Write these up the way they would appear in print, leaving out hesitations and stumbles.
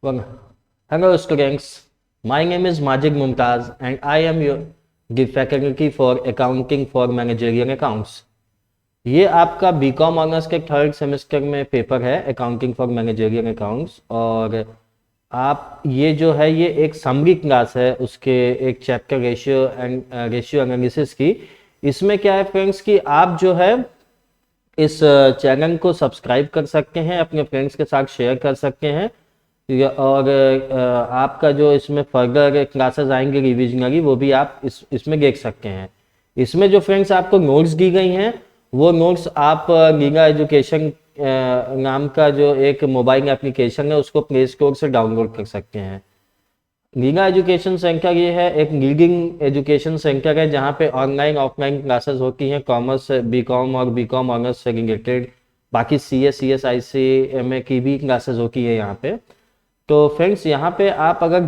Well, hello students. My name is Majid Mumtaz and I am the faculty for accounting for managerial accounts. ये आपका BCom honours के third semester में paper है accounting for managerial accounts. और आप ये जो है ये एक समरी क्लास है उसके एक चैप्टर रेशियो एनालिसिस की। इसमें क्या है फ्रेंड्स कि आप जो है इस चैनल को सब्सक्राइब कर सकते हैं, अपने फ्रेंड्स के साथ शेयर कर सकते हैं। और आपका जो इसमें फर्दर क्लासेस आएंगे रिविजनरी वो भी आप इसमें देख सकते हैं। इसमें जो फ्रेंड्स आपको नोट्स दी गई हैं वो नोट्स आप गीगा एजुकेशन नाम का जो एक मोबाइल एप्लीकेशन है उसको प्ले स्टोर से डाउनलोड कर सकते हैं। गीगा एजुकेशन सेंटर ये है एक लीडिंग एजुकेशन सेंटर है जहाँ पे ऑनलाइन ऑफलाइन क्लासेस होती हैं कॉमर्स बीकॉम और बीकॉम ऑनर्स से रिलेटेड। बाकी CS IC MA की भी क्लासेस होती है यहाँ पे। तो फ्रेंड्स यहाँ पे आप अगर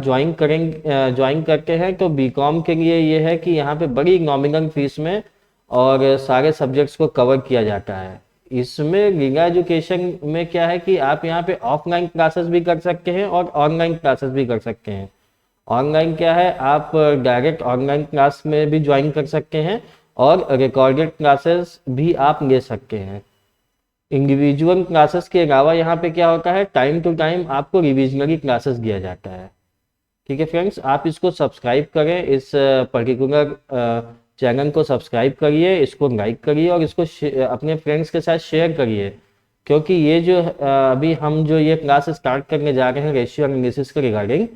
ज्वाइन करते हैं तो बीकॉम के लिए ये है कि यहाँ पे बड़ी नॉमिनल फीस में और सारे सब्जेक्ट्स को कवर किया जाता है। इसमें गीगा एजुकेशन में क्या है कि आप यहाँ पे ऑफलाइन क्लासेस भी कर सकते हैं और ऑनलाइन क्लासेस भी कर सकते हैं। ऑनलाइन क्या है, आप डायरेक्ट ऑनलाइन क्लास में भी ज्वाइन कर सकते हैं और रिकॉर्डेड क्लासेस भी आप ले सकते हैं। इंडिविजुअल क्लासेस के अलावा यहाँ पे क्या होता है, टाइम टू टाइम आपको रिविजनरी क्लासेस दिया जाता है। ठीक है फ्रेंड्स, आप इसको सब्सक्राइब करें, इस पर्टिकुलर चैनल को सब्सक्राइब करिए, इसको लाइक करिए और इसको अपने फ्रेंड्स के साथ शेयर करिए। क्योंकि ये जो अभी हम जो ये क्लास स्टार्ट करने जा रहे हैं रेशियो एनालिसिस के रिगार्डिंग,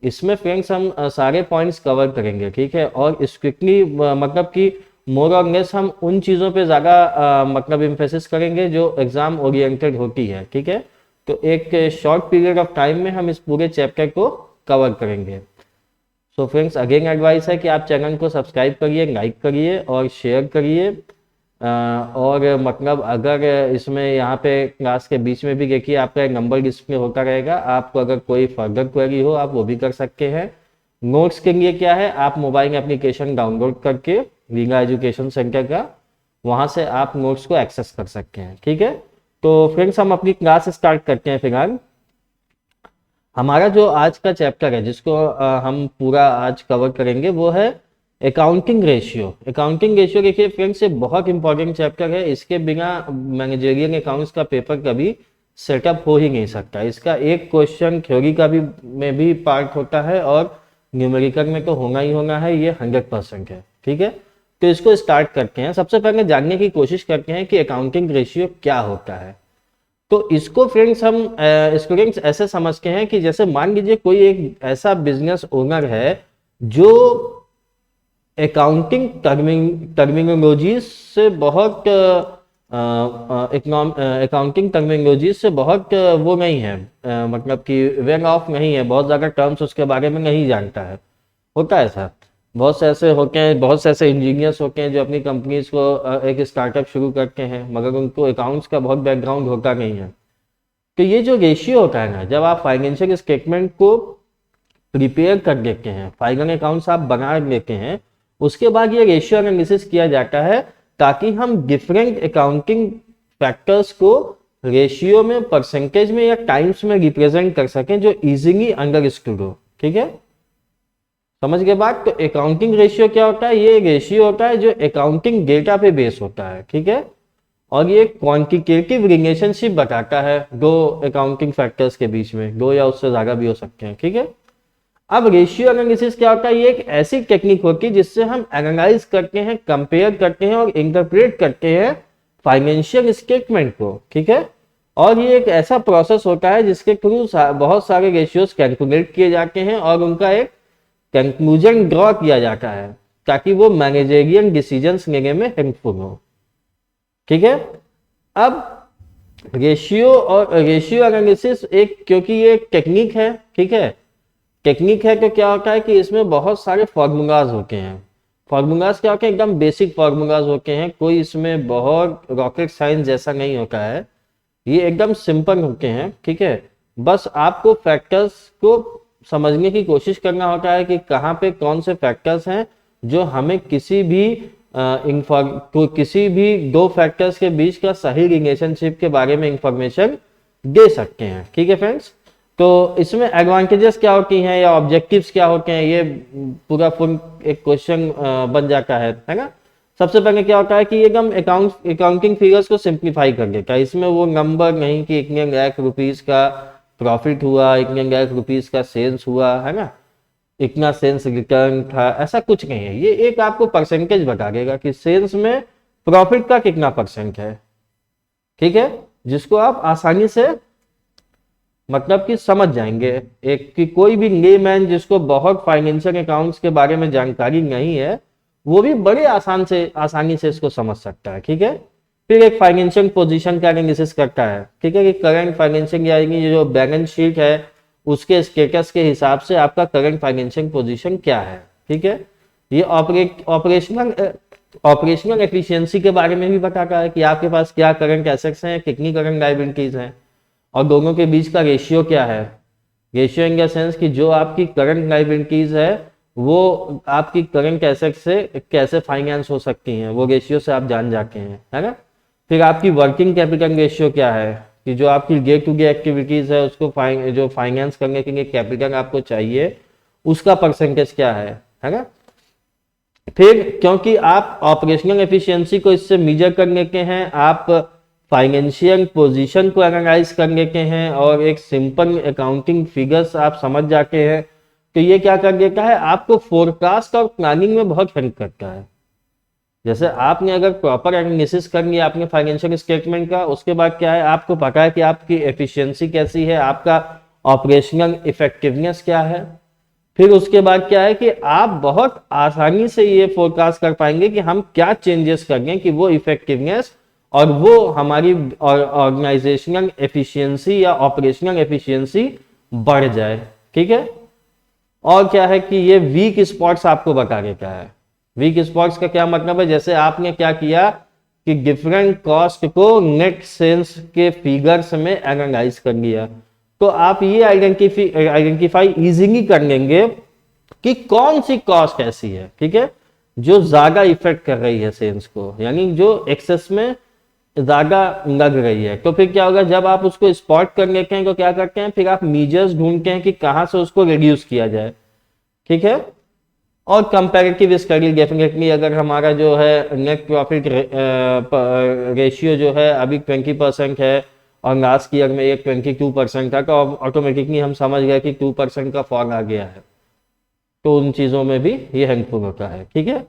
इसमें फ्रेंड्स हम सारे पॉइंट्स कवर करेंगे। ठीक है, और स्ट्रिक्टली मतलब कि मोर और लेस हम उन चीज़ों पे ज़्यादा मतलब इम्फेसिस करेंगे जो एग्ज़ाम ओरिएंटेड होती है। ठीक है, तो एक शॉर्ट पीरियड ऑफ टाइम में हम इस पूरे चैप्टर को कवर करेंगे। सो फ्रेंड्स, अगेन एडवाइस है कि आप चैनल को सब्सक्राइब करिए, लाइक करिए और शेयर करिए। और मतलब अगर इसमें यहाँ पे क्लास के बीच में भी देखिए आपका एक नंबर डिस्प्ले होता रहेगा, आपको अगर कोई फर्दर क्वेरी हो आप वो भी कर सकते हैं। नोट्स के लिए क्या है, आप मोबाइल एप्लीकेशन डाउनलोड करके गीगा एजुकेशन सेंटर का वहाँ से आप नोट्स को एक्सेस कर सकते हैं। ठीक है, तो फ्रेंड्स हम अपनी क्लास स्टार्ट करते हैं। फिलहाल हमारा जो आज का चैप्टर है जिसको हम पूरा आज कवर करेंगे वो है अकाउंटिंग रेशियो। अकाउंटिंग रेशियो देखिए फ्रेंड्स ये बहुत इंपॉर्टेंट चैप्टर है, इसके बिना मैनेजरियल अकाउंट्स का पेपर कभी सेटअप हो ही नहीं सकता। इसका एक क्वेश्चन थ्योरी का भी में भी पार्ट होता है और न्यूमेरिकल में तो होना ही होना है, ये 100% है। ठीक है, तो इसको स्टार्ट करते हैं। सबसे पहले जानने की कोशिश करते हैं कि अकाउंटिंग रेशियो क्या होता है। तो इसको फ्रेंड्स हम स्टूडेंट्स ऐसे समझते हैं कि जैसे मान लीजिए कोई एक ऐसा बिजनेस ओनर है जो अकाउंटिंग टर्मिनोलॉजी से बहुत अकाउंटिंग टर्मिनोलॉजी से बहुत वो नहीं है, मतलब कि वेल ऑफ नहीं है, बहुत ज़्यादा टर्म्स उसके बारे में नहीं जानता है। होता है ऐसा, बहुत से ऐसे होते हैं, बहुत से ऐसे इंजीनियर्स होते हैं जो अपनी कंपनीज को एक स्टार्टअप शुरू करते हैं मगर उनको अकाउंट्स का बहुत बैकग्राउंड होता नहीं है। तो ये जो रेशियो होता है ना, जब आप फाइनेंशियल स्टेटमेंट को प्रिपेयर कर देते हैं, फाइनल अकाउंट्स आप बना लेते हैं, उसके बाद ये रेशियो एनालिसिस किया जाता है ताकि हम डिफरेंट अकाउंटिंग फैक्टर्स को रेशियो में, परसेंटेज में या टाइम्स में रिप्रेजेंट कर सकें जो इजीली अंडरस्टूड हो। ठीक है, समझ गए बात। तो अकाउंटिंग रेशियो क्या होता है, ये रेशियो होता है जो अकाउंटिंग डेटा पे बेस होता है। ठीक है, और ये क्वांटिटेटिव रिलेशनशिप बताता है दो अकाउंटिंग फैक्टर्स के बीच में, दो या उससे ज्यादा भी हो सकते हैं। ठीक है, अब रेशियो एनालिसिस क्या होता है, ये एक ऐसी टेक्निक होती है जिससे हम एनालाइज करते हैं, कंपेयर करते हैं और इंटरप्रेट करते हैं फाइनेंशियल स्टेटमेंट को। ठीक है, और ये एक ऐसा प्रोसेस होता है जिसके थ्रू बहुत सारे रेशियोज कैलकुलेट किए जाते हैं और उनका एक कंक्लूजन ड्रॉ किया जाता है ताकि वो मैनेजरियल डिसीजंस लेने में हेल्पफुल हो। ठीक है, अब रेशियो एनालिसिस एक, क्योंकि ये एक टेक्निक है, ठीक है, टेक्निक है तो क्या होता है कि इसमें बहुत सारे फार्मूलाज होते हैं। फार्मूलाज क्या होते हैं, एकदम बेसिक फार्मूलाज होते हैं, कोई इसमें बहुत रॉकेट साइंस जैसा नहीं होता है, ये एकदम सिंपल होते हैं। ठीक है, बस आपको फैक्टर्स को समझने की कोशिश करना होता है कि कहाँ पे कौन से फैक्टर्स हैं जो हमें किसी भी दो फैक्टर्स के बीच का सही रिलेशनशिप के बारे में इंफॉर्मेशन दे सकते हैं। ठीक है फ्रेंड्स, तो इसमें एडवांटेजेस क्या होती हैं या ऑब्जेक्टिव्स क्या होते हैं, ये पूरा फुल एक क्वेश्चन बन जाता है ना। सबसे पहले क्या होता है कि ये हम अकाउंटिंग फिगर्स को सिंप्लीफाई कर देता है। इसमें वो नंबर नहीं कि इतने लाख रुपीस का प्रॉफिट हुआ, इतने लाख रुपीस का सेल्स हुआ, है ना, इतना सेल्स रिटर्न था, ऐसा कुछ नहीं है। ये एक आपको परसेंटेज बता देगा कि सेल्स में प्रॉफिट का कितना परसेंट है, ठीक है, जिसको आप आसानी से मतलब कि समझ जाएंगे। एक कि कोई भी लेमैन जिसको बहुत फाइनेंशियल अकाउंट्स के बारे में जानकारी नहीं है, वो भी बड़े आसानी से इसको समझ सकता है, ठीक है। फिर एक फाइनेंशियल पोजीशन का एनालिसिस करता है, ठीक है, कि करंट फाइनेंशियल यानी जो बैलेंस शीट है उसके स्टेटस के हिसाब से आपका करंट फाइनेंशियल पोजीशन क्या है, ठीक है। ये ऑपरेशनल एफिशिएंसी के बारे में भी बताता है कि आपके पास क्या करंट एसेट्स हैं, कितनी करंट लायबिलिटीज हैं और दोनों के बीच का रेशियो क्या है। रेशियो इन द सेंस कि जो आपकी करंट लायबिलिटीज है वो आपकी करंट एसेट से कैसे फाइनेंस हो सकती हैं, वो रेशियो से आप जान जाते हैं, है ना। फिर आपकी वर्किंग कैपिटल रेशियो क्या है कि जो आपकी डे टू डे एक्टिविटीज है उसको जो फाइनेंस करने के लिए कैपिटल आपको चाहिए उसका परसेंटेज क्या है ना। फिर क्योंकि आप ऑपरेशनल एफिशिएंसी को इससे मेजर कर लेते हैं, आप फाइनेंशियल पोजीशन को एनालाइज कर लेते हैं और एक सिंपल अकाउंटिंग फिगर्स आप समझ जाते हैं, तो ये क्या कर देता है, आपको फोरकास्ट और प्लानिंग में बहुत हेल्प करता है। जैसे आपने अगर प्रॉपर एनालिसिस कर लिया आपने फाइनेंशियल स्टेटमेंट का, उसके बाद क्या है, आपको पता है कि आपकी एफिशिएंसी कैसी है, आपका ऑपरेशनल इफेक्टिवनेस क्या है। फिर उसके बाद क्या है कि आप बहुत आसानी से ये फोरकास्ट कर पाएंगे कि हम क्या चेंजेस करें कि वो इफेक्टिवनेस और वो हमारी ऑर्गेनाइजेशनल एफिशिएंसी या ऑपरेशनल एफिशिएंसी बढ़ जाए, ठीक है। और क्या है कि ये वीक स्पॉट्स आपको बता देता है। वीक स्पॉट्स का क्या मतलब है, जैसे आपने क्या किया कि डिफरेंट कॉस्ट को नेट सेल्स के फिगर्स में एनालाइज कर लिया, तो आप ये आइडेंटिफाई इजीली कर लेंगे कि कौन सी कॉस्ट ऐसी है, ठीक है, जो ज्यादा इफेक्ट कर रही है सेल्स को, यानी जो एक्सेस में ज्यादा लग रही है। तो फिर क्या होगा, जब आप उसको स्पॉट कर लेते हैं तो क्या करते हैं, फिर आप मीजर्स ढूंढते हैं कि कहां से उसको रिड्यूस किया जाए, ठीक है। और कंपैरेटिव स्टडी डेफिनेटली, अगर हमारा जो है नेट प्रॉफिट रेशियो जो है अभी 20% है और लास्ट ईयर में एक 22% था, तो ऑटोमेटिकली हम समझ गए कि 2% का फॉल आ गया है, तो उन चीजों में भी ये हेल्पफुल होता है, ठीक है।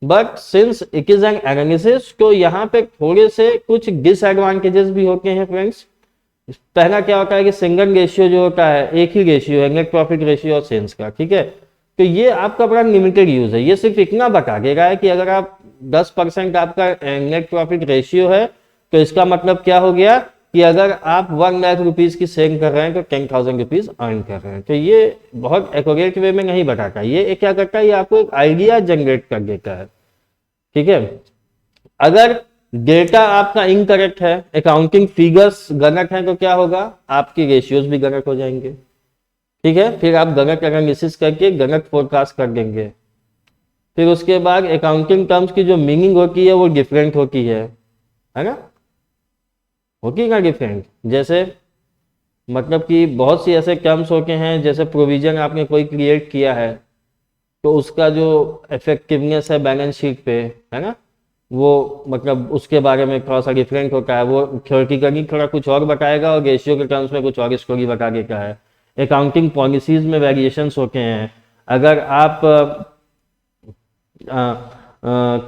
But since it is an analysis, तो यहाँ पे थोड़े से कुछ डिसएडवांटेजेस भी होते हैं फ्रेंड्स। पहला क्या होता है कि सिंगल रेशियो जो होता है, एक ही रेशियो है नेट प्रॉफिट रेशियो और सेल्स का, ठीक है, तो ये आपका बड़ा लिमिटेड यूज है। ये सिर्फ इतना बता देगा है कि अगर आप 10% आपका नेट प्रॉफिट रेशियो है, तो इसका मतलब क्या हो गया कि अगर आप 1 लाख रुपीज की सेल कर रहे हैं तो 10,000 रुपीज अर्न कर रहे हैं। तो ये बहुत एक्यूरेट वे में नहीं बताता, ये क्या करता है, ये आपको एक आइडिया जनरेट कर देता है, ठीक है। अगर डेटा आपका इनकरेक्ट है, अकाउंटिंग फिगर्स गलत हैं, तो क्या होगा, आपकी रेशियोज भी गलत हो जाएंगे, ठीक है। फिर आप गलत एनालिसिस करके गलत फोरकास्ट कर देंगे। फिर उसके बाद अकाउंटिंग टर्म्स की जो मीनिंग होती है वो डिफरेंट होती है ना, होती है डिफरेंट। जैसे मतलब कि बहुत सी ऐसे टर्म्स होते हैं, जैसे प्रोविजन आपने कोई क्रिएट किया है तो उसका जो इफेक्टिवनेस है बैलेंस शीट पे, है ना, वो मतलब उसके बारे में थोड़ा सा डिफरेंट होता है। वो थ्योरेटिकली थोड़ा कुछ और बताएगा और रेशियो के टर्म्स में कुछ और स्टोरी बता देता है। अकाउंटिंग पॉलिसीज में वेरिएशंस होते हैं। अगर आप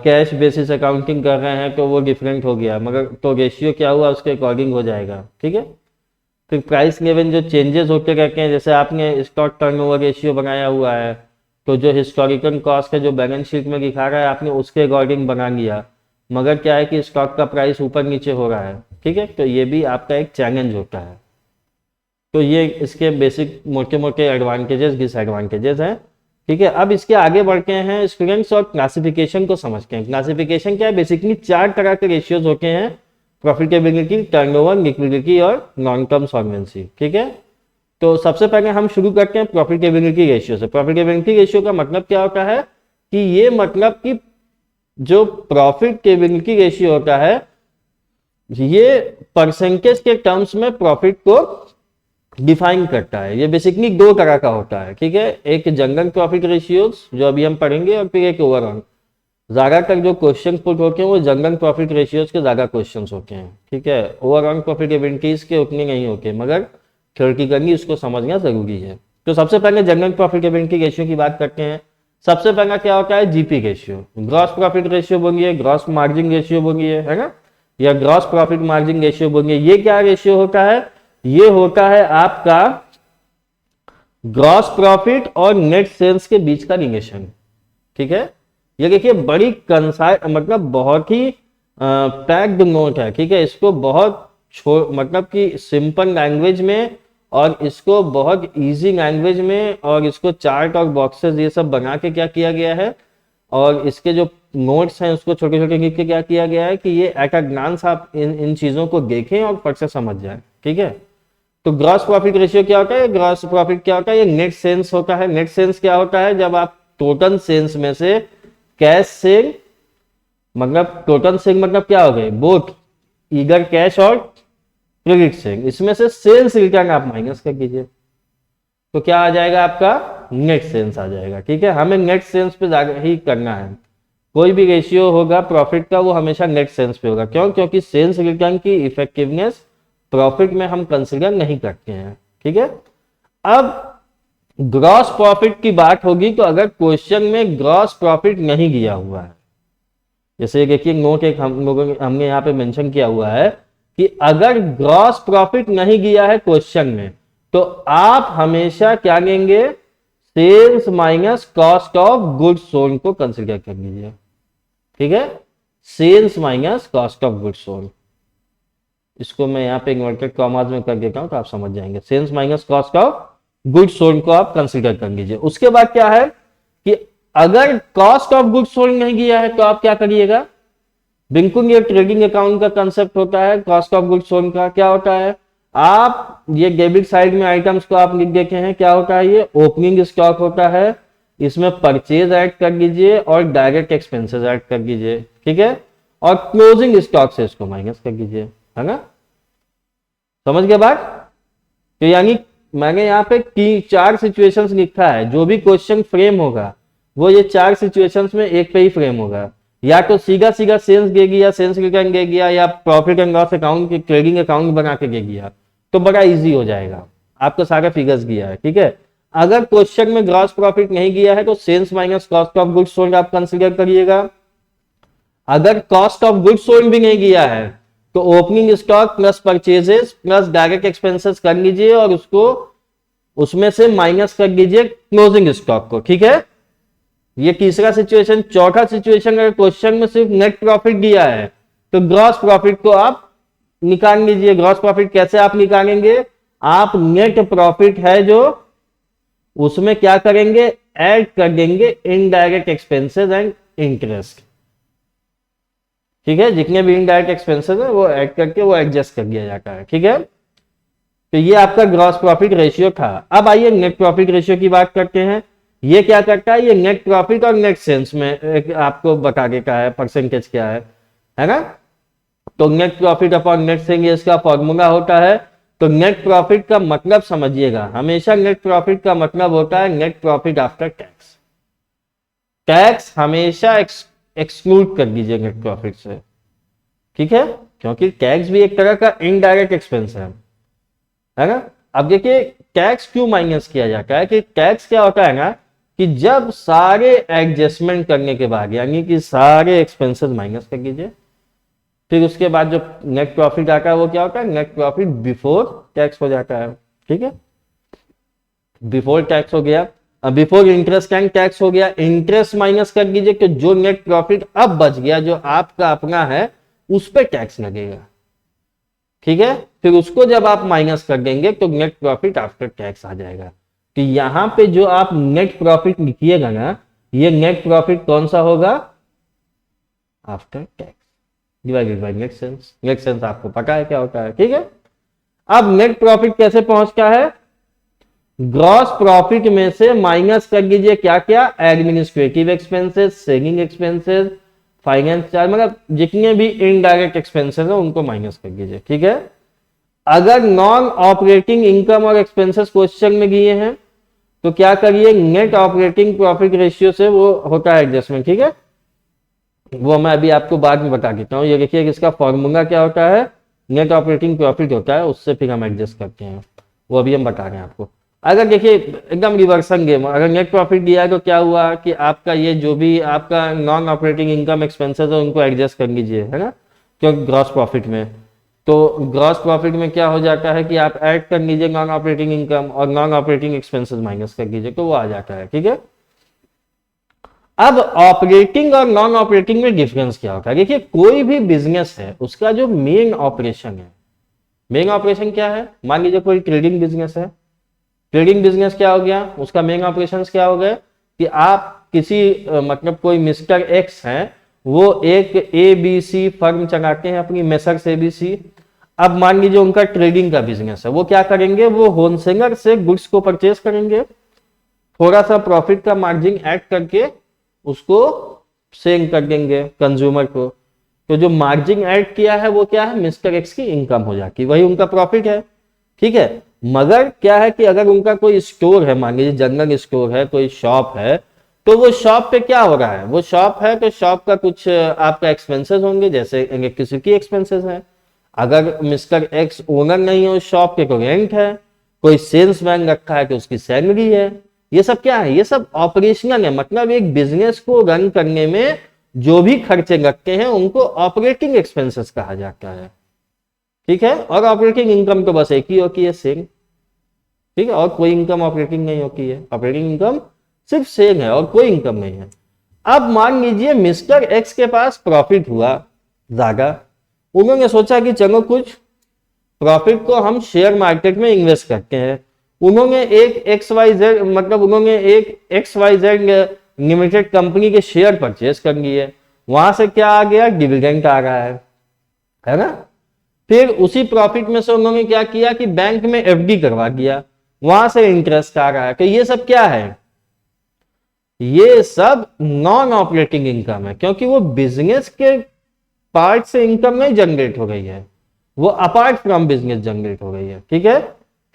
कैश बेसिस अकाउंटिंग कर रहे हैं तो वो डिफरेंट हो गया, मगर तो रेशियो क्या हुआ उसके अकॉर्डिंग हो जाएगा, ठीक है। फिर प्राइस लेवल जो चेंजेस होते रहते हैं, जैसे आपने स्टॉक टर्नओवर रेशियो बनाया हुआ है, तो जो हिस्टोरिकल कॉस्ट है जो बैलेंस शीट में दिखा रहा है आपने उसके अकॉर्डिंग बना लिया, मगर क्या है कि स्टॉक का प्राइस ऊपर नीचे हो रहा है, ठीक है, तो ये भी आपका एक चैलेंज होता है। तो ये इसके बेसिक मोटे मोटे एडवांटेजेस डिसएडवांटेजेस हैं, ठीक है। अब इसके आगे बढ़ते हैं स्टूडेंट्स और क्लासिफिकेशन को समझते हैं। क्लासिफिकेशन क्या है, बेसिकली 4 तरह के रेशियोज होते हैं, प्रॉफिटेबिलिटी, टर्नओवर, लिक्विडिटी और लॉन्ग टर्म सॉल्वेंसी, ठीक है। तो सबसे पहले हम शुरू करते हैं प्रॉफिटेबिलिटी रेशियो से। प्रॉफिटेबिलिटी रेशियो का मतलब क्या होता है कि ये मतलब कि जो प्रॉफिटेबिलिटी रेशियो होता है ये परसेंटेज के टर्म्स में प्रॉफिट को डिफाइन करता है। ये बेसिकली दो तरह का होता है, ठीक है, एक जनरल प्रॉफिट रेशियोज जो अभी हम पढ़ेंगे और फिर एक ओवरऑल। ज्यादातर जो क्वेश्चन पुट होते हैं वो जनरल प्रॉफिट रेशियोज के ज्यादा क्वेश्चंस होते हैं, ठीक है, ओवरऑल प्रॉफिटेबिलिटीज के उतने नहीं होते, मगर थ्योरेटिकली उसको समझना जरूरी है। तो सबसे पहले जनरल प्रॉफिटेबिलिटी रेशियो की बात करते हैं। सबसे पहला क्या होता है, GP ratio, gross profit ratio बोलिए, ग्रॉस मार्जिन रेशियो बोलिए, है ना, या ग्रॉस प्रॉफिट मार्जिन रेशियो बोलिए। ये क्या रेशियो होता है, ये होता है आपका ग्रॉस प्रॉफिट और नेट सेल्स के बीच का रिलेशन, ठीक है। ये देखिए बड़ी कंसाइज, मतलब बहुत ही पैक्ड नोट है, ठीक है। इसको बहुत मतलब कि सिंपल लैंग्वेज में और इसको बहुत इजी लैंग्वेज में और इसको चार्ट और बॉक्सेस ये सब बना के क्या किया गया है, और इसके जो नोट्स हैं उसको छोटे छोटे लिख के क्या किया गया है कि ये एट अ ग्लांस आप इन चीजों को देखें और फट से समझ जाए, ठीक है। तो ग्रॉस प्रॉफिट रेशियो क्या होता है, ग्रॉस प्रॉफिट क्या होता है, ये नेट सेल्स होता है। नेट सेल्स क्या होता है, जब आप टोटल सेल्स में से कैश सेल, मतलब टोटल सेल मतलब क्या हो गए, बोथ ईगर कैश और क्रेडिट सेल, इसमें से सेल्स रिटर्न आप माइनस कर दीजिए तो क्या आ जाएगा, आपका नेट सेल्स आ जाएगा, ठीक है। हमें नेट सेल्स पे ज्यादा ही करना है। कोई भी रेशियो होगा प्रॉफिट का वो हमेशा नेट सेल्स पे होगा, क्यों, क्योंकि सेल्स रिटर्न की इफेक्टिवनेस प्रॉफिट में हम कंसिडर नहीं करते हैं, ठीक है। अब ग्रॉस प्रॉफिट की बात होगी तो अगर क्वेश्चन में ग्रॉस प्रॉफिट नहीं दिया हुआ है, जैसे देखिए नोट एक हम लोगों हमने यहाँ पे मेंशन किया हुआ है कि अगर ग्रॉस प्रॉफिट नहीं दिया है क्वेश्चन में तो आप हमेशा क्या लेंगे, sales minus cost of goods sold को कंसिडर कर लीजिए, ठीक है। Sales minus cost of goods sold, इसको मैं यहाँ पे इन्वर्टेड कॉमास में कर देता हूं तो आप समझ जाएंगे। Sales minus cost of goods sold को आप कंसीडर कर लीजिए। उसके बाद क्या है कि अगर कॉस्ट ऑफ गुड्स सोल्ड नहीं किया है तो आप क्या करिएगा, बिल्कुल ये ट्रेडिंग अकाउंट का कंसेप्ट होता है। कॉस्ट ऑफ गुड्स सोल्ड का क्या होता है, आप ये डेबिट साइड में आइटम्स को आप लिख देते हैं, क्या होता है, ये ओपनिंग स्टॉक होता है, इसमें परचेज ऐड कर लीजिए और डायरेक्ट एक्सपेंसेस ऐड कर लीजिए, ठीक है, और क्लोजिंग स्टॉक से इसको माइनस कर लीजिए, है ना, समझ गए बात। तो यानी मैंने यहाँ पे चार सिचुएशंस लिखा है, जो भी क्वेश्चन फ्रेम होगा वो ये चार सिचुएशंस में एक पे ही फ्रेम होगा, या तो सीधा सीधा सेल्स दे गया, सेल्स रिटर्न दे गया, या प्रॉफिट एंड लॉस अकाउंट की ट्रेडिंग अकाउंट बना के दे गया, तो बड़ा इजी हो जाएगा, आपका सारा फिगर्स दिया है, ठीक है। अगर क्वेश्चन में ग्रॉस प्रॉफिट नहीं किया है तो sales minus cost of goods sold आप कंसिडर करिएगा। अगर कॉस्ट ऑफ गुड्स सोल्ड भी नहीं किया है तो opening stock plus purchases plus direct expenses कर लीजिए और उसको उसमें से माइनस कर दीजिए क्लोजिंग स्टॉक को, ठीक है। ये तीसरा सिचुएशन। चौथा सिचुएशन, अगर क्वेश्चन में सिर्फ नेट प्रॉफिट दिया है तो ग्रॉस प्रॉफिट को आप निकाल लीजिए। ग्रॉस प्रॉफिट कैसे आप निकालेंगे, आप नेट प्रॉफिट है जो उसमें क्या करेंगे, ऐड कर देंगे इनडायरेक्ट एक्सपेंसेस एंड इंटरेस्ट, ठीक है। जितने भी इनडायरेक्ट एक्सपेंसेस है वो ऐड करके वो एडजस्ट कर दिया जाता है, ठीक है। तो ये आपका ग्रॉस प्रॉफिट रेशियो था। अब आइए नेट प्रॉफिट रेशियो की बात करते हैं। ये क्या करता है, ये नेट प्रॉफिट और नेट सेल्स में आपको बता देता है परसेंटेज क्या है ना। तो net profit upon net cell इसका फॉर्मूला होता है। तो नेट प्रॉफिट का मतलब समझिएगा, हमेशा नेट प्रॉफिट का मतलब होता है net profit after tax. Tax हमेशा एक्सक्लूड कर दीजिए नेट प्रॉफिट से, ठीक है, क्योंकि टैक्स भी एक तरह का इनडायरेक्ट एक्सपेंस है ना। अब देखिए टैक्स क्यों माइनस किया जाता है, कि टैक्स क्या होता है ना कि जब सारे एडजस्टमेंट करने के बाद, यानी कि सारे एक्सपेंसेस माइनस कर दीजिए, फिर उसके बाद जो नेट प्रॉफिट आता है वो क्या होता है, नेट प्रॉफिट बिफोर टैक्स हो जाता है, ठीक है। बिफोर टैक्स हो गया, बिफोर इंटरेस्ट एंड टैक्स हो गया, इंटरेस्ट माइनस कर दीजिए तो जो नेट प्रॉफिट अब बच गया जो आपका अपना है उस पर टैक्स लगेगा, ठीक है। फिर उसको जब आप माइनस कर देंगे तो नेट प्रॉफिट आफ्टर टैक्स आ जाएगा। तो यहां पे जो आप नेट प्रॉफिट लिखिएगा ना, ये नेट प्रॉफिट कौन सा होगा, after tax divided by net sales. Net sales आपको पता है क्या होता है, ठीक है। अब नेट प्रॉफिट कैसे पहुंचता है, ग्रॉस प्रॉफिट में से माइनस कर दीजिए क्या क्या, administrative expenses, selling expenses, finance charge, मतलब जितने भी इनडायरेक्ट एक्सपेंसेस है उनको माइनस कर दीजिए, ठीक है। अगर नॉन ऑपरेटिंग इनकम और एक्सपेंसेस क्वेश्चन में दिए हैं तो क्या करिए, नेट ऑपरेटिंग प्रॉफिट रेशियो से वो होता है एडजस्टमेंट, ठीक है। वो मैं अभी आपको बाद में बता देता हूँ। ये देखिए कि इसका फॉर्मूला क्या होता है, नेट ऑपरेटिंग प्रॉफिट होता है, उससे फिर हम एडजस्ट करते हैं, वो अभी हम बता रहे हैं आपको। अगर देखिए एकदम रिवर्सन गेम, अगर नेट प्रॉफिट दिया है तो क्या हुआ कि आपका ये जो भी आपका नॉन ऑपरेटिंग इनकम एक्सपेंसेस है उनको एडजस्ट कर लीजिए, है ना, क्योंकि ग्रॉस प्रॉफिट में, तो ग्रॉस प्रॉफिट में क्या हो जाता है कि आप ऐड कर लीजिए नॉन ऑपरेटिंग इनकम और नॉन ऑपरेटिंग एक्सपेंसेस माइनस कर लीजिए, तो वो आ जाता है, ठीक है। अब ऑपरेटिंग और नॉन ऑपरेटिंग में डिफरेंस क्या होता है, देखिए कोई भी बिजनेस है उसका जो मेन ऑपरेशन है, मेन ऑपरेशन क्या है, मान लीजिए कोई ट्रेडिंग बिजनेस है, ट्रेडिंग बिजनेस क्या हो गया, उसका मेन ऑपरेशन क्या हो गए कि आप किसी मतलब कोई मिस्टर एक्स है, वो एक ABC फर्म चलाते हैं अपनी, मेसर्स ABC। अब मान लीजिए उनका ट्रेडिंग का बिजनेस है, वो क्या करेंगे, वो होलसेलर से गुड्स को परचेज करेंगे, थोड़ा सा प्रॉफिट का मार्जिन ऐड करके उसको सेल कर देंगे कंज्यूमर को। तो जो मार्जिन ऐड किया है वो क्या है, मिस्टर एक्स की इनकम हो जाती, वही उनका प्रॉफिट है, ठीक है। मगर क्या है कि अगर उनका कोई स्टोर है, मान लीजिए जनरल स्टोर है, कोई शॉप है, तो वो शॉप पे क्या हो रहा है, वो शॉप है तो शॉप का कुछ आपका एक्सपेंसेस होंगे, जैसे इलेक्ट्रिसिटी एक्सपेंसेस है। अगर मिस्टर एक्स ओनर नहीं है उस शॉप के, तो रेंट है, कोई सेल्समैन रखा है तो उसकी सैलरी है। ये सब क्या है, ये सब ऑपरेशनल है, मतलब एक बिजनेस को रन करने में जो भी खर्चे लगते हैं उनको ऑपरेटिंग एक्सपेंसेस कहा जाता है, ठीक है। और ऑपरेटिंग इनकम तो बस एक ही होती है, सेल, ठीक है, और कोई इनकम ऑपरेटिंग नहीं होती है, ऑपरेटिंग इनकम सिर्फ सेल है और कोई इनकम नहीं है। अब मान लीजिए मिस्टर एक्स के पास प्रॉफिट हुआ ज्यादा, उन्होंने सोचा कि चलो कुछ प्रॉफिट को हम शेयर मार्केट में इन्वेस्ट करते हैं। उन्होंने एक XYZ मतलब उन्होंने एक XYZ लिमिटेड कंपनी के शेयर परचेज कर लिए, वहां से क्या आ गया, डिविडेंड आ रहा है ना। फिर उसी प्रॉफिट में से उन्होंने क्या किया कि बैंक में FD करवा दिया, वहां से इंटरेस्ट आ रहा है। तो ये सब क्या है, ये सब नॉन ऑपरेटिंग इनकम है, क्योंकि वो बिजनेस के पार्ट से इनकम नहीं जनरेट हो गई है, वो अपार्ट फ्रॉम बिजनेस जनरेट हो गई है, ठीक है।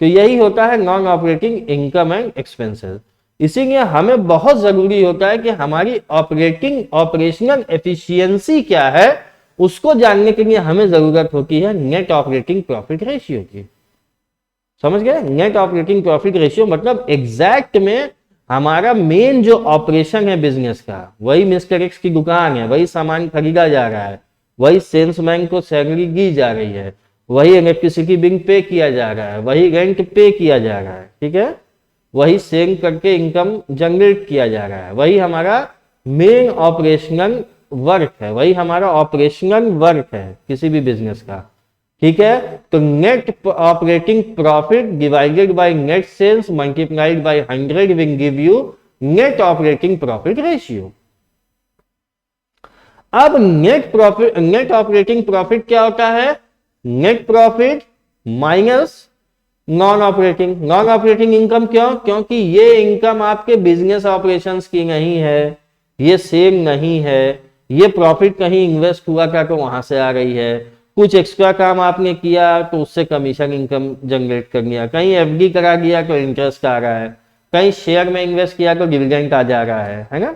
तो यही होता है non operating income and expenses. इसीलिए हमें बहुत जरूरी होता है कि हमारी ऑपरेशनल एफिशिएंसी क्या है, उसको जानने के लिए हमें जरूरत होती है नेट ऑपरेटिंग प्रॉफिट रेशियो की। समझ गए, नेट ऑपरेटिंग प्रॉफिट रेशियो मतलब एग्जैक्ट में हमारा मेन जो ऑपरेशन है बिजनेस का, वही मिस्टर एक्स की दुकान है, वही सामान खरीदा जा रहा है, वही सेल्समैन को सैलरी दी जा रही है, वही इलेक्ट्रिसिटी बिल पे किया जा रहा है, वही रेंट पे किया जा रहा है, ठीक है, वही सेल करके इनकम जनरेट किया जा रहा है, वही हमारा मेन ऑपरेशनल वर्क है, वही हमारा ऑपरेशनल वर्क है किसी भी बिजनेस का, ठीक है। तो net operating profit divided by net sales multiplied by 100 will give you net operating profit ratio. अब नेट ऑपरेटिंग प्रॉफिट क्या होता है, net profit minus non operating income. क्यों, क्योंकि ये इनकम आपके बिजनेस ऑपरेशंस की नहीं है, ये सेल नहीं है, ये प्रॉफिट कहीं इन्वेस्ट हुआ था तो वहां से आ रही है, कुछ एक्स्ट्रा काम आपने किया तो उससे कमीशन इनकम जनरेट कर लिया, कहीं FD करा दिया तो इंटरेस्ट आ रहा है, कहीं शेयर में इन्वेस्ट किया तो डिविडेंड आ जा रहा है ना।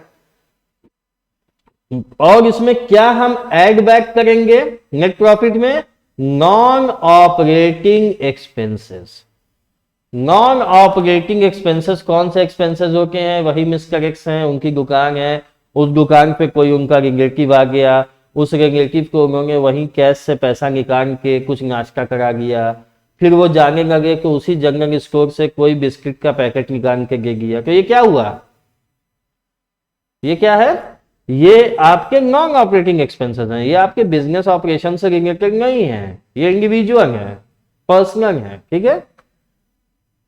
और इसमें क्या हम ऐड बैक करेंगे नेट प्रॉफिट में, non operating expenses. Non operating expenses कौन से एक्सपेंसेस होते हैं, वही मिस्टर एक्स हैं, उनकी दुकान है, उस दुकान पे कोई उनका रिलेटिव आ गया, उस रिलेटिव को उन्होंने वहीं कैश से पैसा निकाल के कुछ नाश्ता करा दिया, फिर वो जाने लगे तो उसी जनरल स्टोर से कोई बिस्किट का पैकेट निकाल के दे दिया, तो ये क्या हुआ, ये क्या है, ये आपके नॉन ऑपरेटिंग एक्सपेंसेस हैं, ये आपके बिजनेस ऑपरेशन से रिलेटेड नहीं है, ये इंडिविजुअल है, पर्सनल है, ठीक है।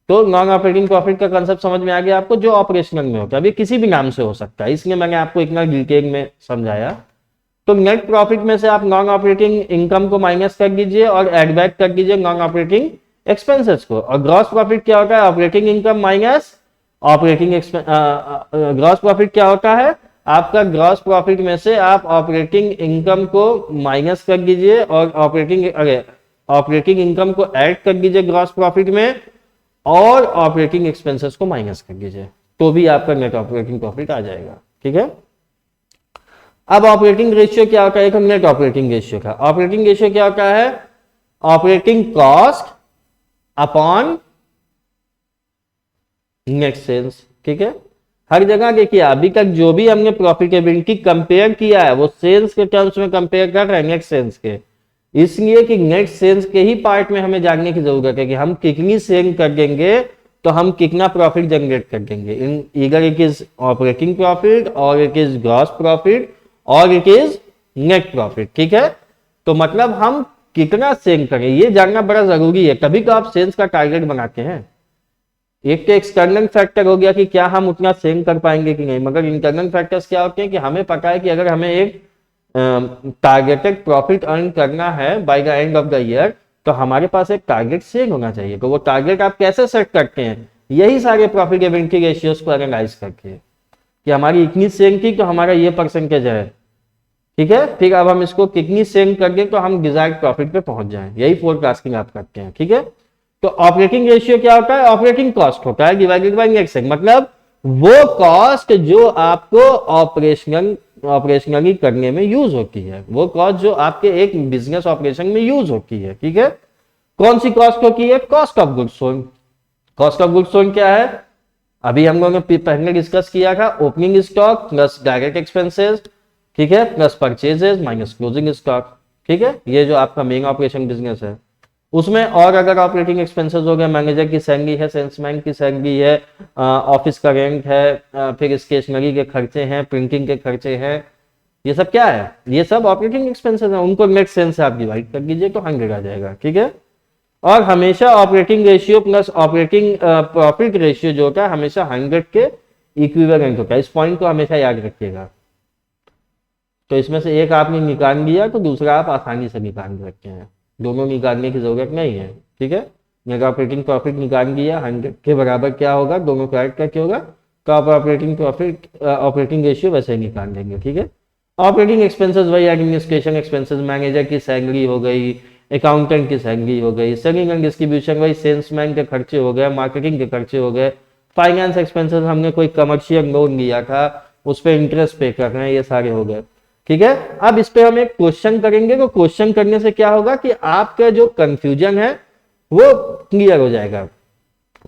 तो नॉन ऑपरेटिंग प्रॉफिट का कंसेप्ट समझ में आ गया आपको, जो ऑपरेशनल में होता है, अभी किसी भी नाम से हो सकता है, इसलिए मैंने आपको इतना डिटेल में समझाया। तो नेट प्रॉफिट में से आप नॉन ऑपरेटिंग इनकम को माइनस कर दीजिए और एड बैक कर दीजिए नॉन ऑपरेटिंग एक्सपेंसेस को। और ग्रॉस प्रॉफिट क्या होता है, operating income minus operating expense. Gross profit क्या होता है, आपका ग्रॉस प्रॉफिट में से आप ऑपरेटिंग इनकम को माइनस कर दीजिए और ऑपरेटिंग इनकम को ऐड कर दीजिए ग्रॉस प्रॉफिट में और ऑपरेटिंग एक्सपेंसेस को माइनस कर दीजिए, तो भी आपका नेट ऑपरेटिंग प्रॉफिट आ जाएगा। ठीक है, अब ऑपरेटिंग रेशियो क्या होता है, नेट ऑपरेटिंग रेशियो का ऑपरेटिंग रेशियो क्या होता है, operating cost upon net sales. ठीक है, हर जगह देखिए अभी तक जो भी हमने प्रॉफिटेबिलिटी कंपेयर किया है वो सेल्स के टर्म्स में कंपेयर कर रहे हैं नेट सेल्स के, इसलिए कि नेट सेल्स के ही पार्ट में हमें जानने की जरूरत है कि हम कितनी सेल कर देंगे तो हम कितना प्रॉफिट जनरेट कर देंगे। In either it is operating profit और इट इज ग्रॉस प्रॉफिट और इट इज नेट प्रॉफिट। ठीक है, तो मतलब हम कितना सेल करें ये जानना बड़ा जरूरी है, तभी तो आप सेल्स का टारगेट बनाते हैं। एक तो एक्सटर्नल फैक्टर हो गया कि क्या हम उतना सेल कर पाएंगे कि नहीं, मगर इंटरनल फैक्टर्स क्या होते हैं कि हमें पता है कि अगर हमें एक टारगेटेड प्रॉफिट अर्न करना है by the end of the year तो हमारे पास एक टारगेट सेल होना चाहिए। तो वो टारगेट आप कैसे सेट करते हैं, यही सारे प्रॉफिटेबिलिटी रेशियोज को एनालाइज करके कि हमारी इतनी सेल थी तो हमारा ये परसेंटेज है। ठीक है, फिर अब हम इसको कितनी सेल कर दें तो हम डिजायर्ड प्रॉफिट पे पहुंच जाएं, यही फोरकास्टिंग आप करते हैं। ठीक है, तो ऑपरेटिंग रेशियो क्या होता है, ऑपरेटिंग कॉस्ट होता है डिवाइडेड बाय नेट सेल, मतलब वो कॉस्ट जो आपको ऑपरेशनली करने में यूज होती है, वो कॉस्ट जो आपके एक बिजनेस ऑपरेशन में यूज होती है। ठीक है, कौन सी कॉस्ट होती है, cost of goods sold. Cost of goods sold क्या है, अभी हम लोगों ने पहले डिस्कस किया था, opening stock plus direct expenses, ठीक है, plus purchases minus closing stock. ठीक है, ये जो आपका मेन ऑपरेशन बिजनेस है उसमें, और अगर ऑपरेटिंग एक्सपेंसेस हो गया, मैनेजर की सैलरी है, सेल्समैन की सैलरी है, ऑफिस का रेंट है, फिर स्टेशनरी के खर्चे हैं, प्रिंटिंग के खर्चे हैं, ये सब क्या है, ये सब ऑपरेटिंग एक्सपेंसेस हैं, उनको नेट सेल से आप डिवाइड कर दीजिए तो 100 आ जाएगा। ठीक है, और हमेशा operating ratio plus operating profit ratio जो होता है हमेशा 100 के इक्विवेलेंट होता है, इस पॉइंट को हमेशा याद रखिएगा। तो इसमें से एक आपने निकाल दिया तो दूसरा आप आसानी से निकाल सकते हैं, दोनों निकालने की जरूरत नहीं है। ठीक है, नेट ऑपरेटिंग प्रॉफिट निकाल दिया 100 के बराबर क्या होगा, दोनों का ऐड करके होगा, तो आप ऑपरेटिंग प्रॉफिट ऑपरेटिंग रेशियो वैसे ही निकाल देंगे। ठीक है, ऑपरेटिंग एक्सपेंसेस वही एडमिनिस्ट्रेशन एक्सपेंसेस, मैनेजर की सैलरी हो गई, अकाउंटेंट की सैलरी हो गई, सेलिंग एंड डिस्ट्रीब्यूशन वही सेल्समैन के खर्चे हो गए, मार्केटिंग के खर्चे हो गए, फाइनेंस एक्सपेंसेस हमने कोई कमर्शियल लोन लिया था उस पर इंटरेस्ट पे कर रहे हैं, ये सारे हो गए। ठीक है, अब इस पे हम एक क्वेश्चन करेंगे, तो क्वेश्चन करने से क्या होगा कि आपका जो कंफ्यूजन है वो क्लियर हो जाएगा।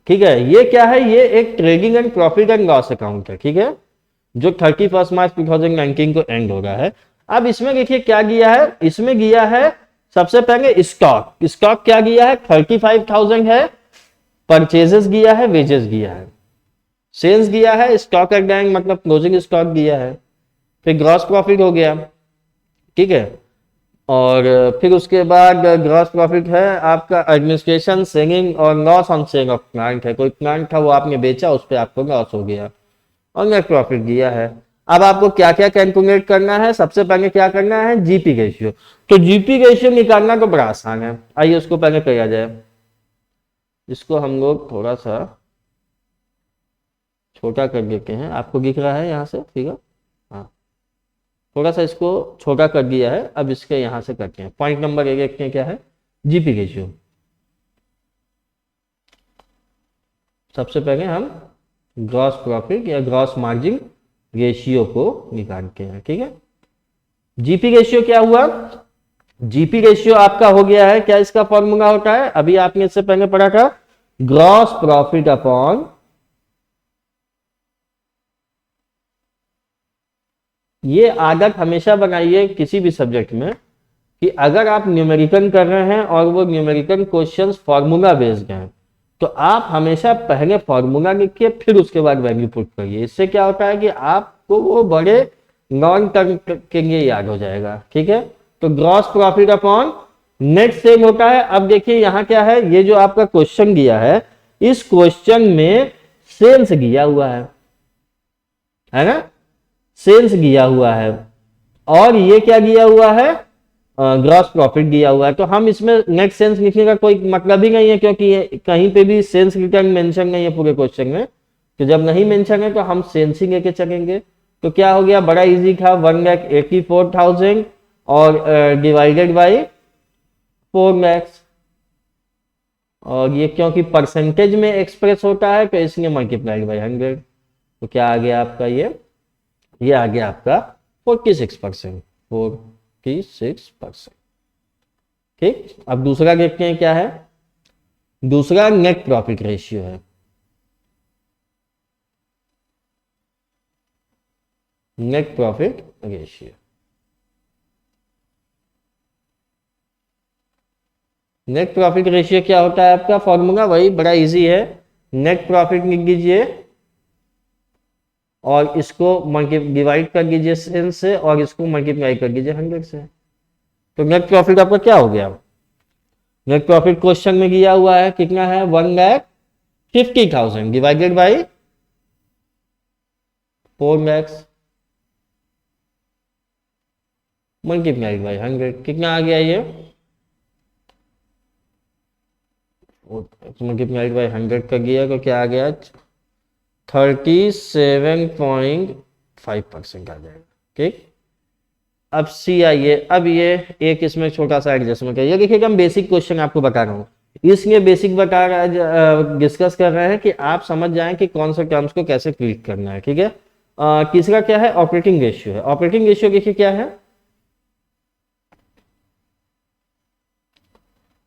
ठीक है, ये क्या है, ये एक trading and profit and loss account है। ठीक है, जो 31 मार्च 2019 को एंड हो रहा है। अब इसमें देखिए क्या किया है, इसमें किया है सबसे पहले स्टॉक। स्टॉक क्या किया है, 35,000 है, परचेजेस किया है, वेजेस किया है, सेल्स किया है, स्टॉक एट बैंक मतलब क्लोजिंग स्टॉक दिया है, फिर ग्रॉस प्रॉफिट हो गया। ठीक है, और फिर उसके बाद ग्रॉस प्रॉफिट है आपका एडमिनिस्ट्रेशन, सेलिंग और loss on sale of plant है, कोई प्लांट था वो आपने बेचा उस पर आपको लॉस हो गया, और नेट प्रॉफिट दिया है। अब आपको क्या क्या कैलकुलेट करना है, सबसे पहले क्या करना है, जीपी रेशियो। तो जीपी रेशियो निकालना तो बड़ा आसान है, आइए उसको पहले किया जाए। इसको हम लोग थोड़ा सा छोटा कर देते हैं, आपको दिख रहा है यहाँ से फिगर, हाँ थोड़ा सा इसको छोटा कर दिया है। अब इसके यहाँ से करते हैं, पॉइंट नंबर 1 देखते हैं क्या है, जीपी रेशियो। सबसे पहले हम ग्रॉस प्रॉफिट या ग्रॉस मार्जिन रेशियो को निकालते हैं। ठीक है, जीपी रेशियो क्या हुआ, जीपी रेशियो आपका हो गया है क्या, इसका फॉर्मूला होता है अभी आपने इससे पहले पढ़ा था, ग्रॉस प्रॉफिट अपॉन ये आदत हमेशा बनाइए किसी भी सब्जेक्ट में कि अगर आप न्यूमेरिकल कर रहे हैं और वो न्यूमेरिकल क्वेश्चंस फॉर्मूला बेस्ड हैं तो आप हमेशा पहले फॉर्मूला लिखिए फिर उसके बाद वैल्यू पुट करिए। इससे क्या होता है कि आपको वो बड़े लॉन्ग टर्म के लिए याद हो जाएगा। ठीक है, तो gross profit upon net cell होता है। अब देखिए यहाँ क्या है, ये जो आपका क्वेश्चन दिया है इस क्वेश्चन में सेल्स दिया हुआ है ना, सेल्स दिया हुआ है, और ये क्या दिया हुआ है, ग्रॉस प्रॉफिट दिया हुआ है। तो हम इसमें नेट सेल्स लिखने का कोई मतलब ही नहीं है क्योंकि कहीं पे भी सेल्स रिटर्न मेंशन नहीं है पूरे क्वेश्चन में। तो जब नहीं मेंशन है तो हम सेल्स ही लेके चलेंगे। तो क्या हो गया, बड़ा इजी था, 1,84,000 और डिवाइडेड बाई 4 lakhs। और ये क्योंकि परसेंटेज में एक्सप्रेस होता है तो इसलिए मल्टीप्लाइड बाई 100। तो क्या आ गया आपका ये आ गया आपका 46%। 46%। ठीक, अब दूसरा देखते हैं क्या है। दूसरा नेट प्रॉफिट रेशियो है। Net profit ratio, net profit ratio क्या होता है आपका फॉर्मूला, वही बड़ा इजी है। नेट प्रॉफिट लिख दीजिए और इसको डिवाइड कर दीजिए सेल से और इसको मल्टीप्लाई कर दीजिए 100 से। तो नेट प्रॉफिट आपका क्या हो गया। नेट प्रॉफिट क्वेश्चन में दिया हुआ है कितना है 1,50,000 divided by 4 lakhs multiplied by 100। कितना आ गया ये, मल्टीप्लाइड बाई 100 का गया तो क्या आ गया 37.5% आ जाएगा। ठीक, अब सी आइए। अब ये एक इसमें छोटा सा एडजस्टमेंट है। ये देखिएगा हम बेसिक क्वेश्चन आपको बता रहा हूँ, इसलिए बेसिक बता रहा डिस्कस कर रहे हैं कि आप समझ जाएं कि कौन से टर्म्स को कैसे ट्रीट करना है। ठीक है, तीसरा क्या है ऑपरेटिंग रेशियो है। ऑपरेटिंग रेशियो देखिए क्या है,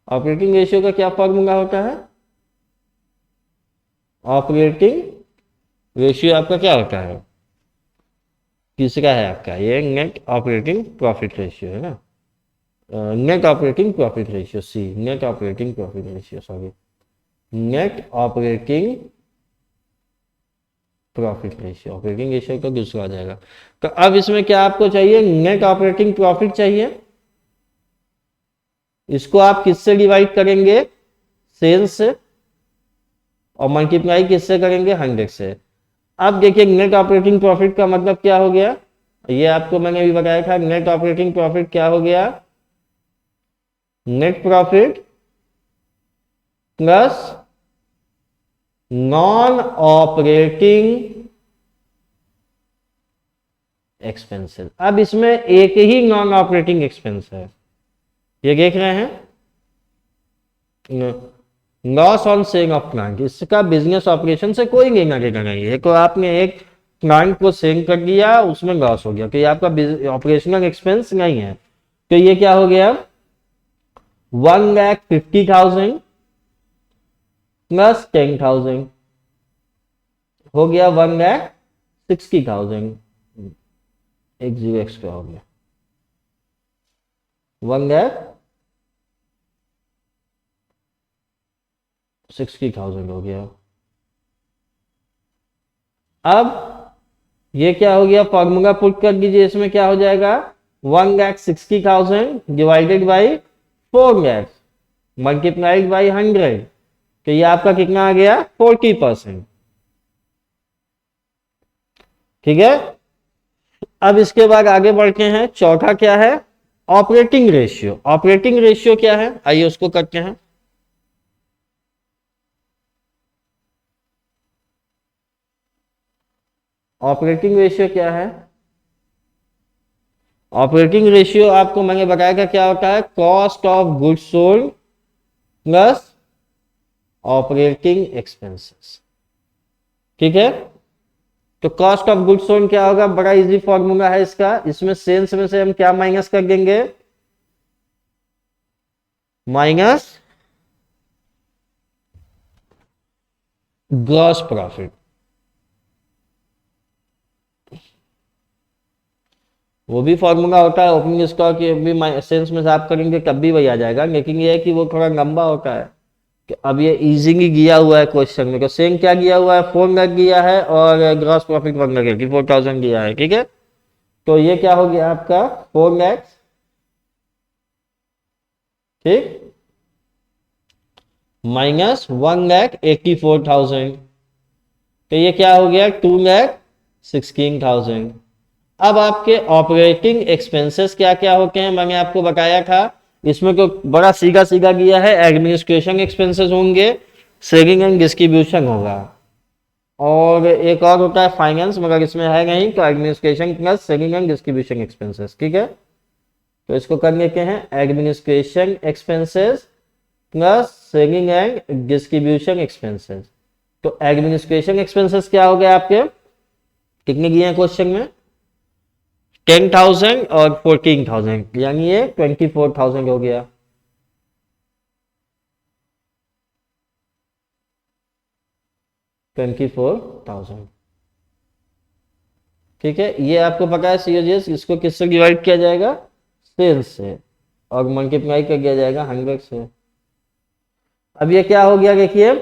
ऑपरेटिंग रेशियो का क्या फॉर्मूला होता है। ऑपरेटिंग रेशियो आपका क्या होता है, तीसरा है आपका ये नेट ऑपरेटिंग प्रॉफिट रेशियो है ना, net operating profit ratio, see net operating profit ratio, sorry net operating profit ratio. Operating ratio का दूसरा आ जाएगा। तो अब इसमें क्या आपको चाहिए, नेट ऑपरेटिंग प्रॉफिट चाहिए। इसको आप किससे डिवाइड करेंगे, सेल्स से, और मल्टीप्लाई किससे करेंगे 100 से। अब देखिए नेट ऑपरेटिंग प्रॉफिट का मतलब क्या हो गया, ये आपको मैंने अभी बताया था। नेट ऑपरेटिंग प्रॉफिट क्या हो गया, net profit plus non operating expenses. अब इसमें एक ही नॉन ऑपरेटिंग एक्सपेंस है, ये देख रहे हैं, loss on sale of plant. इसका बिजनेस ऑपरेशन से कोई लेना देना नहीं है। तो आपने एक प्लांट को सेल कर दिया, उसमें लॉस हो गया, तो ये आपका ऑपरेशनल एक्सपेंस नहीं है। तो ये क्या हो गया 1,50,000 प्लस 10,000 हो गया 1,60,000। एक 0 एक्स्ट्रा हो गया 1,60,000 हो गया। अब ये क्या हो गया, फॉर्मूला पुट कर दीजिए, इसमें क्या हो जाएगा 1,60,000 divided by 4 lakhs multiplied by 100। तो ये आपका कितना आ गया 40%। ठीक है, अब इसके बाद आगे बढ़ते हैं। चौथा क्या है ऑपरेटिंग रेशियो। ऑपरेटिंग रेशियो क्या है, आइए उसको करते हैं। ऑपरेटिंग रेशियो क्या है, ऑपरेटिंग रेशियो आपको मैंने बताया था क्या होता है, cost of goods sold plus operating expenses. ठीक है, तो कॉस्ट ऑफ गुड्स सोल्ड क्या होगा, बड़ा इजी फॉर्मूला है इसका। इसमें सेल्स में से हम क्या माइनस कर देंगे, माइनस ग्रॉस प्रॉफिट। वो भी फॉर्मूला होता है ओपनिंग स्टॉक, ये भी सेल्स में से आप करेंगे तब भी वही आ जाएगा, लेकिन ये है कि वो थोड़ा लंबा होता है। कि अब ये इजीली गिया हुआ है क्वेश्चन में, सेम क्या गिया हुआ है 4 लाख गिया है और ग्रॉस प्रॉफिट 1 लाख है, 4,000 गिया है। ठीक है, तो ये क्या हो गया आपका 4 लाख, ठीक, माइनस 1,84,000, तो ये क्या हो गया 2,16,000। अब आपके ऑपरेटिंग एक्सपेंसेस क्या क्या होते हैं मैंने आपको बताया था। इसमें तो बड़ा सीधा सीधा गया है, एडमिनिस्ट्रेशन एक्सपेंसेस होंगे, सेलिंग एंड डिस्ट्रीब्यूशन होगा, और एक और होता है फाइनेंस, मगर इसमें है नहीं, तो administration plus selling and distribution expenses. ठीक है, तो इसको कर लेते हैं administration expenses plus selling and distribution expenses. तो एडमिनिस्ट्रेशन एक्सपेंसेस क्या हो गया आपके, कितने दिए हैं क्वेश्चन में, 10,000 और 14,000, यानी ये 24,000 हो गया। $24,000, ठीक है। ये आपको पता है सीओजीएस, इसको किससे डिवाइड किया जाएगा, सेल्स से, और मल्टीप्लाई कर दिया जाएगा 100 से। अब ये क्या हो गया देखिए,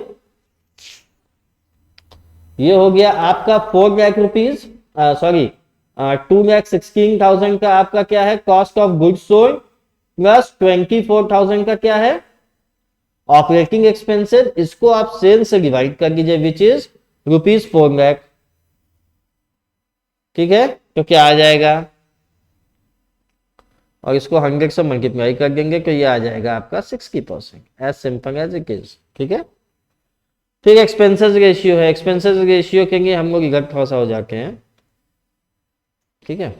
ये हो गया आपका 4 लाख रुपीज, सॉरी 2,16,000 का आपका क्या है, cost of goods sold, plus 24,000 का क्या है, ऑपरेटिंग एक्सपेंसेस। इसको आप सेल से डिवाइड कर दीजिए, विच इज ₹4 लाख, ठीक है। तो क्या आ जाएगा, और इसको 100 से मल्टीप्लाई कर देंगे तो ये आ जाएगा आपका 60%, as simple as it is, ठीक है। फिर एक्सपेंसेस रेशियो है, एक्सपेंसेस रेशियो कहेंगे हम लोग इधर थोड़ा सा हो जाते हैं, ठीक है।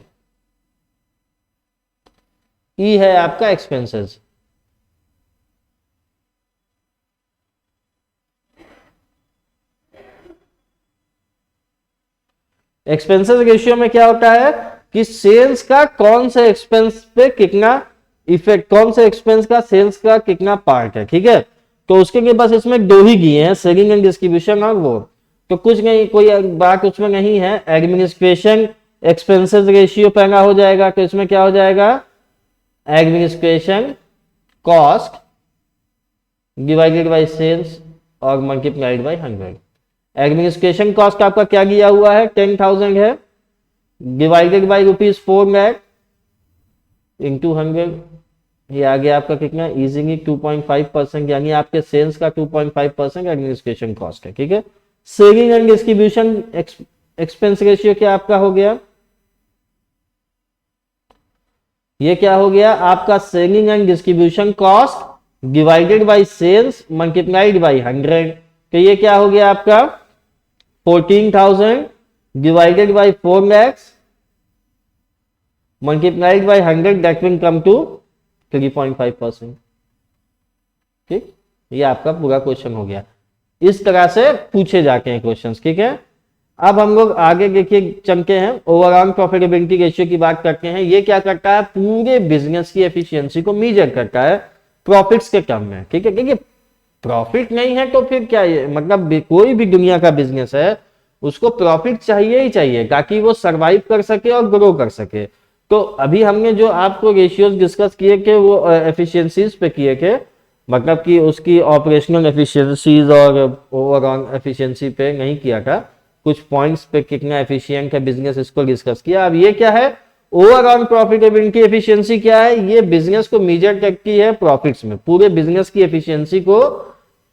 ई है आपका एक्सपेंसेस, एक्सपेंसेस रेशियो में क्या होता है कि सेल्स का कौन से एक्सपेंस पे कितना इफेक्ट, कौन से एक्सपेंस का सेल्स का कितना पार्ट है, ठीक है। तो उसके लिए बस इसमें दो ही दिए हैं, सेलिंग एंड डिस्ट्रीब्यूशन और वो, तो कुछ नहीं, कोई बात उसमें नहीं है। एडमिनिस्ट्रेशन एक्सपेंसेस रेशियो पहला हो जाएगा, तो इसमें क्या हो जाएगा, administration cost divided by sales और मल्टीप्लाइड बाय 100। एडमिनिस्ट्रेशन कॉस्ट आपका क्या दिया हुआ है, 10,000 है, डिवाइडेड बाय ₹4 लाख इंटू 100, ये आ गया आपका कितना, इजीली 2.5%, यानी आपके सेल्स का 2.5% एडमिनिस्ट्रेशन कॉस्ट है, ठीक है। Selling and distribution expense ratio क्या आपका हो गया, ये क्या हो गया आपका, selling and distribution cost divided by sales multiplied by 100। तो ये क्या हो गया आपका, 14,000 divided by 4 lakhs multiplied by 100, that will come to 3.5%, ठीक। ये आपका पूरा क्वेश्चन हो गया, इस तरह से पूछे जाते हैं क्वेश्चंस, ठीक है। अब हम लोग आगे देखिए चलते हैं, ओवरऑल प्रॉफिटेबिलिटी रेशियो की बात करते हैं। ये क्या करता है, पूरे बिजनेस की एफिशिएंसी को मेजर करता है प्रॉफिट्स के टर्म में, ठीक है। क्योंकि प्रॉफिट नहीं है तो फिर क्या है, मतलब कोई भी दुनिया का बिजनेस है उसको प्रॉफिट चाहिए ही चाहिए ताकि वो सरवाइव कर सके और ग्रो कर सके। तो अभी हमने जो आपको रेशियोज डिस्कस किए थे वो एफिशिएंसीज पे किए थे, मतलब कि उसकी ऑपरेशनल एफिशिएंसीज और ओवरऑल एफिशिएंसी पे नहीं किया था, कुछ पॉइंट्स पे कितना एफिशिएंट है बिजनेस इसको डिस्कस किया। अब ये क्या है, ओवरऑल प्रॉफिटेबिलिटी एफिशिएंसी क्या है, ये बिजनेस को मेजर करती है प्रॉफिट्स में, पूरे बिजनेस की एफिशिएंसी को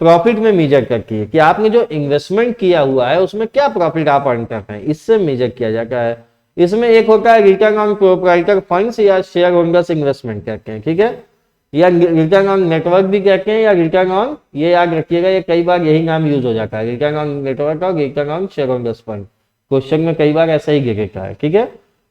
प्रॉफिट में मेजर करती है कि आपने जो इन्वेस्टमेंट किया हुआ है उसमें क्या प्रॉफिट आप अर्न कर रहे हैं, इससे मेजर किया जाता है। इसमें एक होता है रिटर्न ऑन प्रोप्राइटर फंड्स या शेयर होल्डर्स इन्वेस्टमेंट कहते हैं, ठीक है, या रिटर्न ऑन नेटवर्क भी कहते हैं, या रिटर्न ऑन, ये याद रखिएगा, ये कई बार यही नाम यूज हो जाता है, रिटर्न ऑन नेटवर्क और return on share holders fund, question में कई बार ऐसा ही गिरता है, ठीक है।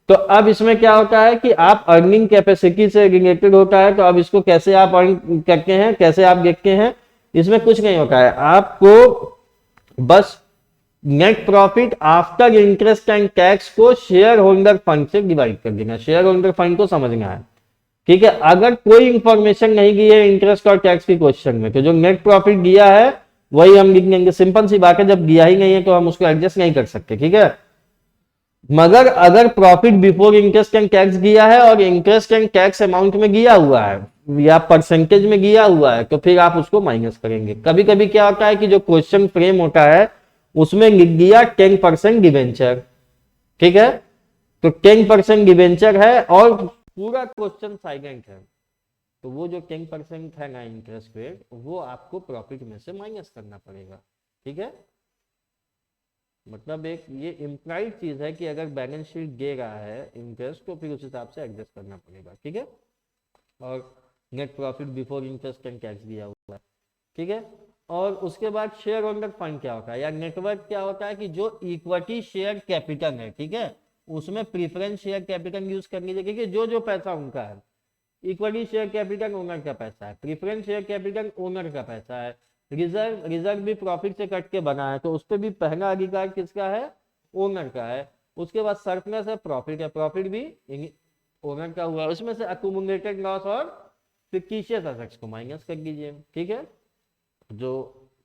तो अब इसमें क्या होता है कि आप अर्निंग कैपेसिटी से रिलेटेड होता है, तो अब इसको कैसे आप अर्न करते हैं, कैसे आप देखते हैं, इसमें कुछ नहीं होता है, आपको बस net profit after interest and tax को शेयर होल्डर फंड से डिवाइड कर देना, शेयर होल्डर फंड को समझना है, ठीक है। अगर कोई इंफॉर्मेशन नहीं दी है इंटरेस्ट और टैक्स की क्वेश्चन में तो जो नेट प्रॉफिट दिया है वही हम लिख देंगे, सिंपल सी बात है, जब दिया ही नहीं है तो हम उसको एडजस्ट नहीं कर सकते, ठीक है। मगर अगर profit before interest and tax दिया है और इंटरेस्ट एंड टैक्स अमाउंट में दिया हुआ है या परसेंटेज में दिया हुआ है तो फिर आप उसको माइनस करेंगे। कभी कभी क्या होता है कि जो क्वेश्चन फ्रेम होता है उसमें लिख दिया 10% डिवेंचर, ठीक है, तो 10% डिवेंचर है और पूरा क्वेश्चन साइलेंट है, तो वो जो 10% है ना इंटरेस्ट रेट, वो आपको प्रॉफिट में से माइनस करना पड़ेगा, ठीक है। मतलब एक ये इम्प्लाइड चीज है कि अगर बैलेंस शीट दे रहा है इंटरेस्ट तो फिर उस हिसाब से एडजस्ट करना पड़ेगा, ठीक है। और net profit before interest and tax दिया हुआ है, ठीक है। और उसके बाद शेयर होल्डर फंड क्या होता है या नेटवर्क क्या होता है कि जो इक्विटी शेयर कैपिटल है, ठीक है, उसमें प्रीफरेंस शेयर कैपिटल यूज करनी चाहिए कि जो जो पैसा उनका है इक्विटी शेयर कैपिटल ओनर का पैसा है, प्रीफरेंस शेयर कैपिटल ओनर का पैसा है, रिजर्व भी प्रॉफिट से कट के बना है तो उस पर भी पहला अधिकार किसका है, ओनर का है। उसके बाद सरप्लस है, प्रॉफिट है, प्रॉफिट भी ओनर का हुआ। उसमें से अक्यूमुलेटेड लॉस और फिक्टिशियस एसेट्स को माइनस कर दीजिए। ठीक है, जो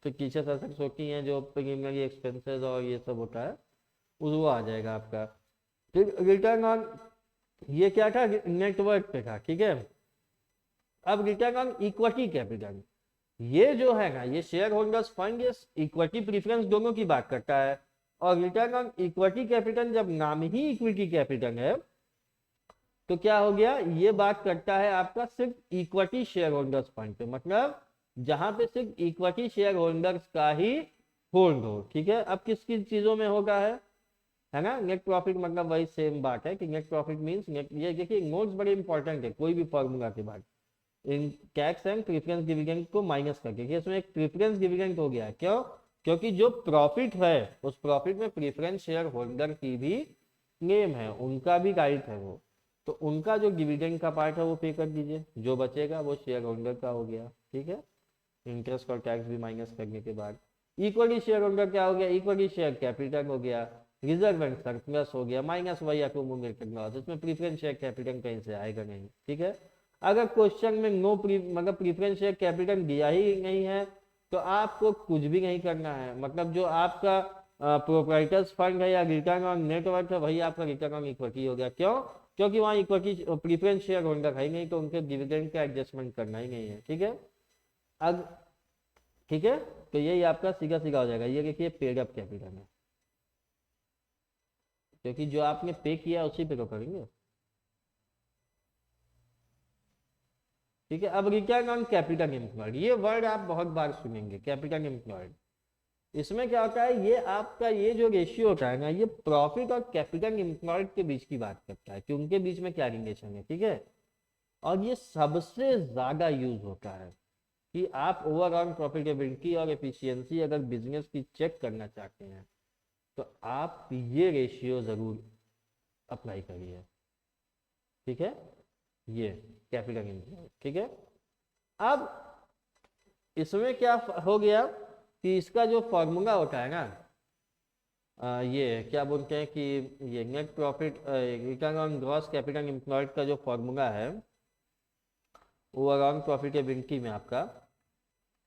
फिक्टिशियस एसेट्स होती हैं, जो प्रीलिमिनरी एक्सपेंसेस और ये सब होता है, वो आ जाएगा आपका। फिर रिटर्न ऑन, ये क्या था, नेटवर्क पे था। ठीक है, अब रिटर्न ऑन इक्विटी कैपिटल, ये जो है ना, ये शेयर होल्डर्स फंड, ये इक्विटी प्रीफरेंस दोनों की बात करता है। और रिटर्न ऑन इक्विटी कैपिटल, जब नाम ही इक्विटी कैपिटल है तो क्या हो गया, ये बात करता है आपका सिर्फ इक्विटी शेयर होल्डर्स फंड पे, मतलब जहां पे सिर्फ इक्विटी शेयर होल्डर्स का ही होल्ड हो। ठीक है, अब किस किस चीजों में होगा है ना, नेट प्रॉफिट, मतलब वही सेम बात है कि नेट प्रॉफिट मींस नेट, ये देखिए नोट्स बड़े इंपॉर्टेंट है कोई भी फॉर्मूला के बाद। इन टैक्स एंड प्रीफरेंस डिविडेंड को माइनस करके, इसमें एक प्रीफरेंस डिविडेंड हो गया है। क्यों, क्योंकि जो प्रॉफिट है उस प्रॉफिट में प्रीफरेंस शेयर होल्डर की भी क्लेम है, उनका भी राइट है वो, तो उनका जो डिविडेंड का पार्ट है वो पे कर दीजिए, जो बचेगा वो शेयर होल्डर का हो गया। ठीक है, इंटरेस्ट और टैक्स भी माइनस करने के बाद इक्विटी शेयर होल्डर क्या हो गया, इक्विटी शेयर कैपिटल हो गया, रिजर्व एंड सरप्लस हो गया, माइनस वही अक्यूमुलेटेड लॉस, इसमें प्रीफरेंस शेयर कैपिटल कहीं से आएगा नहीं। ठीक है, अगर क्वेश्चन में मतलब प्रीफरेंस शेयर कैपिटल दिया ही नहीं है तो आपको कुछ भी नहीं करना है, मतलब जो आपका प्रोप्राइटर्स फंड है या रिटर्न ऑन नेटवर्क है वही आपका रिटर्न ऑन इक्विटी हो गया। क्यों, क्योंकि वहां इक्विटी प्रीफरेंस शेयर होल्डर है ही नहीं, तो उनके डिविडेंड का एडजस्टमेंट करना ही नहीं है। ठीक है, अब ठीक है, तो यही आपका सीधा सीधा हो जाएगा। ये देखिए पेड अप कैपिटल है, क्योंकि जो आपने पे किया उसी पे तो करेंगे। ठीक है, अब रिटर्न ऑन कैपिटल एम्प्लॉयड, ये वर्ड आप बहुत बार सुनेंगे, कैपिटल एम्प्लॉयड। इसमें क्या होता है, ये आपका ये जो रेशियो होता है ना, ये प्रॉफिट और कैपिटल एम्प्लॉयड के बीच की बात करता है कि उनके बीच में क्या रिलेशन है। ठीक है, और ये सबसे ज्यादा यूज होता है कि आप ओवरऑल प्रॉफिटेबिलिटी और एफिशिएंसी अगर बिजनेस की चेक करना चाहते हैं तो आप ये रेशियो जरूर अप्लाई करिए। ठीक है, ये कैपिटल एम्प्लॉयड। ठीक है, अब इसमें क्या हो गया कि इसका जो फॉर्मूला होता है ना, ये क्या बोलते हैं कि ये net profit return on gross capital employed का जो फॉर्मूला है ओवरऑल प्रॉफिटेबिलिटी में आपका,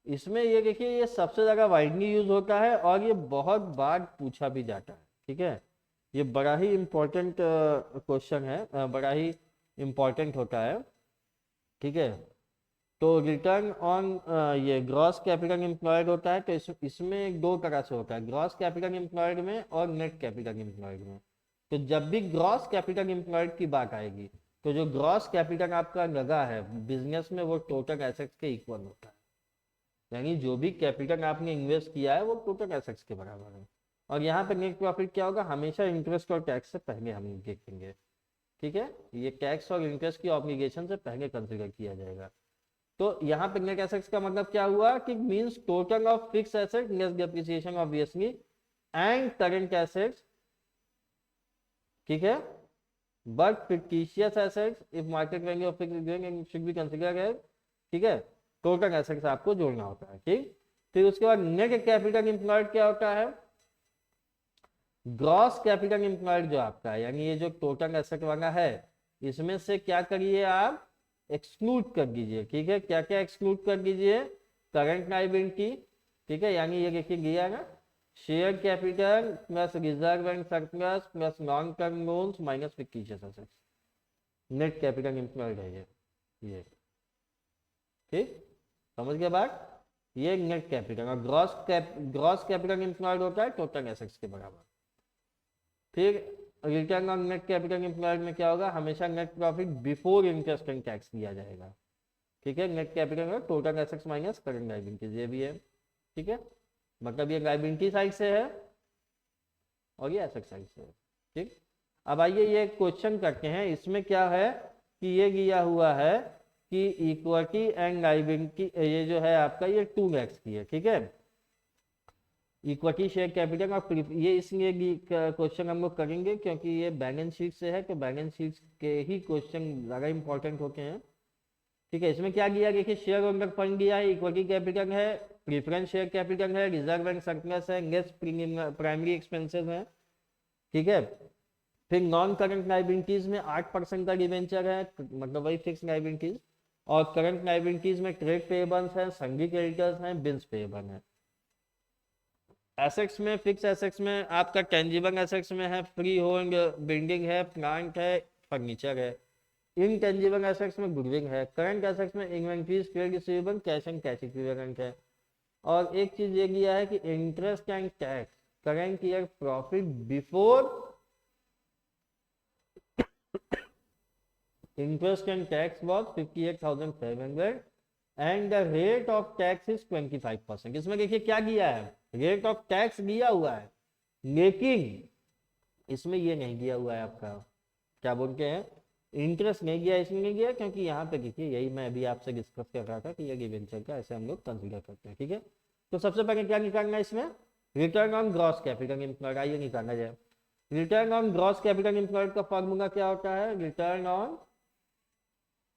इसमें ये देखिए ये सबसे ज़्यादा वाइडली यूज होता है और ये बहुत बार पूछा भी जाता है। ठीक है, ये बड़ा ही इम्पोर्टेंट क्वेश्चन है, बड़ा ही इम्पोर्टेंट होता है। ठीक है, तो रिटर्न ऑन ये ग्रॉस कैपिटल एम्प्लॉयड होता है, तो इसमें दो तरह से होता है, ग्रॉस कैपिटल एम्प्लॉयड में और नेट कैपिटल एम्प्लॉयड में। तो जब भी ग्रॉस कैपिटल एम्प्लॉयड की बात आएगी तो जो ग्रॉस कैपिटल आपका लगा है बिजनेस में वो टोटल एसेट्स के इक्वल होता है, यानी जो भी कैपिटल आपने इन्वेस्ट किया है वो टोटल एसेट्स के बराबर है। और यहाँ पे नेट प्रॉफिट क्या होगा, हमेशा इंटरेस्ट और टैक्स से पहले हम देखेंगे। ठीक है, ये टैक्स और इंटरेस्ट की ऑब्लिगेशन से पहले कंसिडर किया जाएगा। तो यहाँ पे नेट एसेट्स का मतलब क्या हुआ कि means total of fix asset less depreciation obviously and current assets. ठीक है, but fictitious assets if market value of fix should be considered है। ठीक है, टोटल एसेट्स आपको जोड़ना होता है। ठीक, फिर उसके बाद नेट कैपिटल एम्प्लॉयड क्या होता है, ग्रॉस कैपिटल एम्प्लॉयड जो आपका है, यानी ये जो टोटल एसेट वाला है इसमें से क्या करिए आप एक्सक्लूड कर दीजिए। ठीक है, क्या क्या एक्सक्लूड कर दीजिए, करंट लायबिलिटी। ठीक है, यानी ये देखिए गया ना, share capital plus reserve and surplus plus long term loans minus fictitious assets, net capital employed है ये। ठीक, समझ गए बात, ये नेट कैपिटल। और ग्रॉस कैपिटल एम्प्लॉयड होता है टोटल एसेट्स के बराबर। फिर return on net capital employed में क्या होगा, हमेशा net profit before interest and tax दिया जाएगा। ठीक है, नेट कैपिटल में total assets minus current liabilities, ये भी है। ठीक है, मतलब ये लायबिलिटी साइड से है और ये एसेट साइड से है। ठीक, अब आइए ये क्वेश्चन करते हैं, इसमें क्या है कि ये दिया हुआ है कि इक्विटी एंड लायबिलिटी ये जो है आपका ये 2 lakhs की है। ठीक है, इक्विटी शेयर कैपिटल और ये इसलिए क्वेश्चन हम लोग करेंगे क्योंकि ये बैलेंस शीट से है, तो बैलेंस शीट के ही क्वेश्चन ज़्यादा इंपॉर्टेंट होते हैं। ठीक है, इसमें क्या किया, देखिए शेयर होल्डर फंड दिया है, इक्विटी कैपिटल है, प्रीफरेंस शेयर कैपिटल है, रिजर्व एंड सरप्लस है, नेट प्राइमरी एक्सपेंसेस है। ठीक है, फिर नॉन करंट लाइबिलिटीज में 8% का डिवेंचर है, मतलब वही फिक्स लाइबिलिटीज। और करंट लाइबिलिटीज में ट्रेड पेएबल्स है, संघी क्रेडिटर्स हैं, बिल्स पेएबल है। एसेट्स में, फिक्स एसेट्स में आपका टेंजिबल एसेट्स में है, फ्री होल्ड बिल्डिंग है, प्लांट है, फर्नीचर है। इनटेंजिबल एसेट्स में गुडविल है। करंट एसेट्स में inventories, trade receivable, cash and cash equivalent है। और एक चीज ये किया है कि interest and tax current year profit before interest and tax was 58,500 and the rate of tax is 25%। इसमें देखिए क्या किया है, रेट ऑफ टैक्स दिया हुआ है, लेकिन इसमें ये नहीं दिया हुआ है आपका, क्या बोलते हैं, इंटरेस्ट नहीं दिया। इसमें नहीं दिया क्योंकि यहाँ पे देखिए, यही मैं अभी आपसे डिस्कस कर रहा था कि ये डिवेंचर का ऐसे हम लोग कंसिडर करते हैं। ठीक है, तो सबसे पहले क्या निकालना है इसमें, return on gross capital employed. आइए निकालना जाए। Return on gross capital employed का फॉर्मूला क्या होता है, return on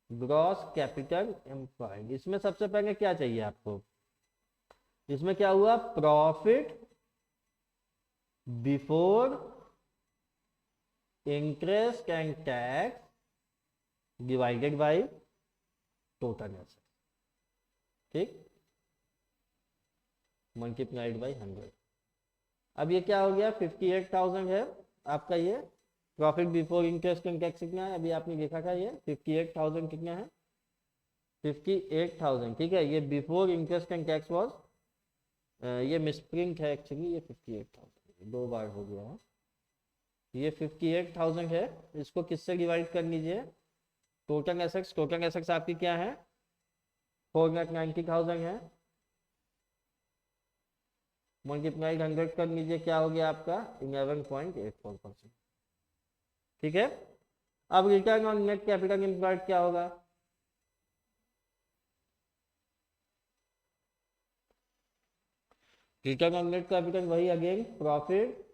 gross capital employed. इसमें सबसे पहले क्या चाहिए आपको, इसमें क्या हुआ, profit before interest and tax divided by total asset. ठीक, मल्टीप्लाइड बाय 100। अब ये क्या हो गया, 58,000 है आपका ये profit before interest and tax. कितना है, अभी आपने देखा था ये 58,000 कितना है, 58,000। ठीक है, ये before interest and tax was, ये मिसप्रिंट है एक्चुअली, ये 58,000 दो बार हो गया है। ये 58,000 है, इसको किससे डिवाइड कर लीजिए, टोटल एसेट्स। टोटल एसेट्स आपकी क्या है, 4,90,000 है, मल्टीप्लाइड 100 कर लीजिए, क्या हो गया आपका 11.84%। ठीक है, अब return on net capital employed क्या होगा, रिटर्न ऑन नेट कैपिटल वही again profit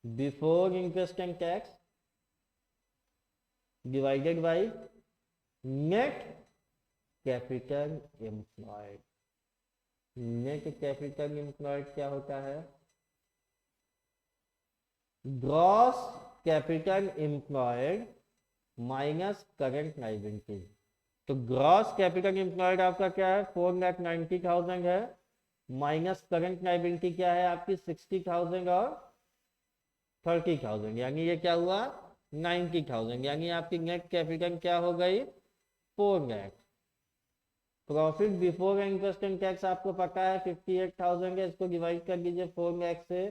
before interest and tax divided by net capital employed. Net capital employed क्या होता है, gross capital employed minus current liability. तो ग्रॉस कैपिटल एम्प्लॉयड आपका क्या है, 4,90,000 है, माइनस करंट लायबिलिटी क्या है आपकी 60,000 और 30,000, यानी ये क्या हुआ 90,000, यानी आपकी नेट कैपिटल क्या हो गई 4 lakh. Profit before interest and tax आपको पता है 58,000 है, इसको डिवाइड कर दीजिए 4 लाख से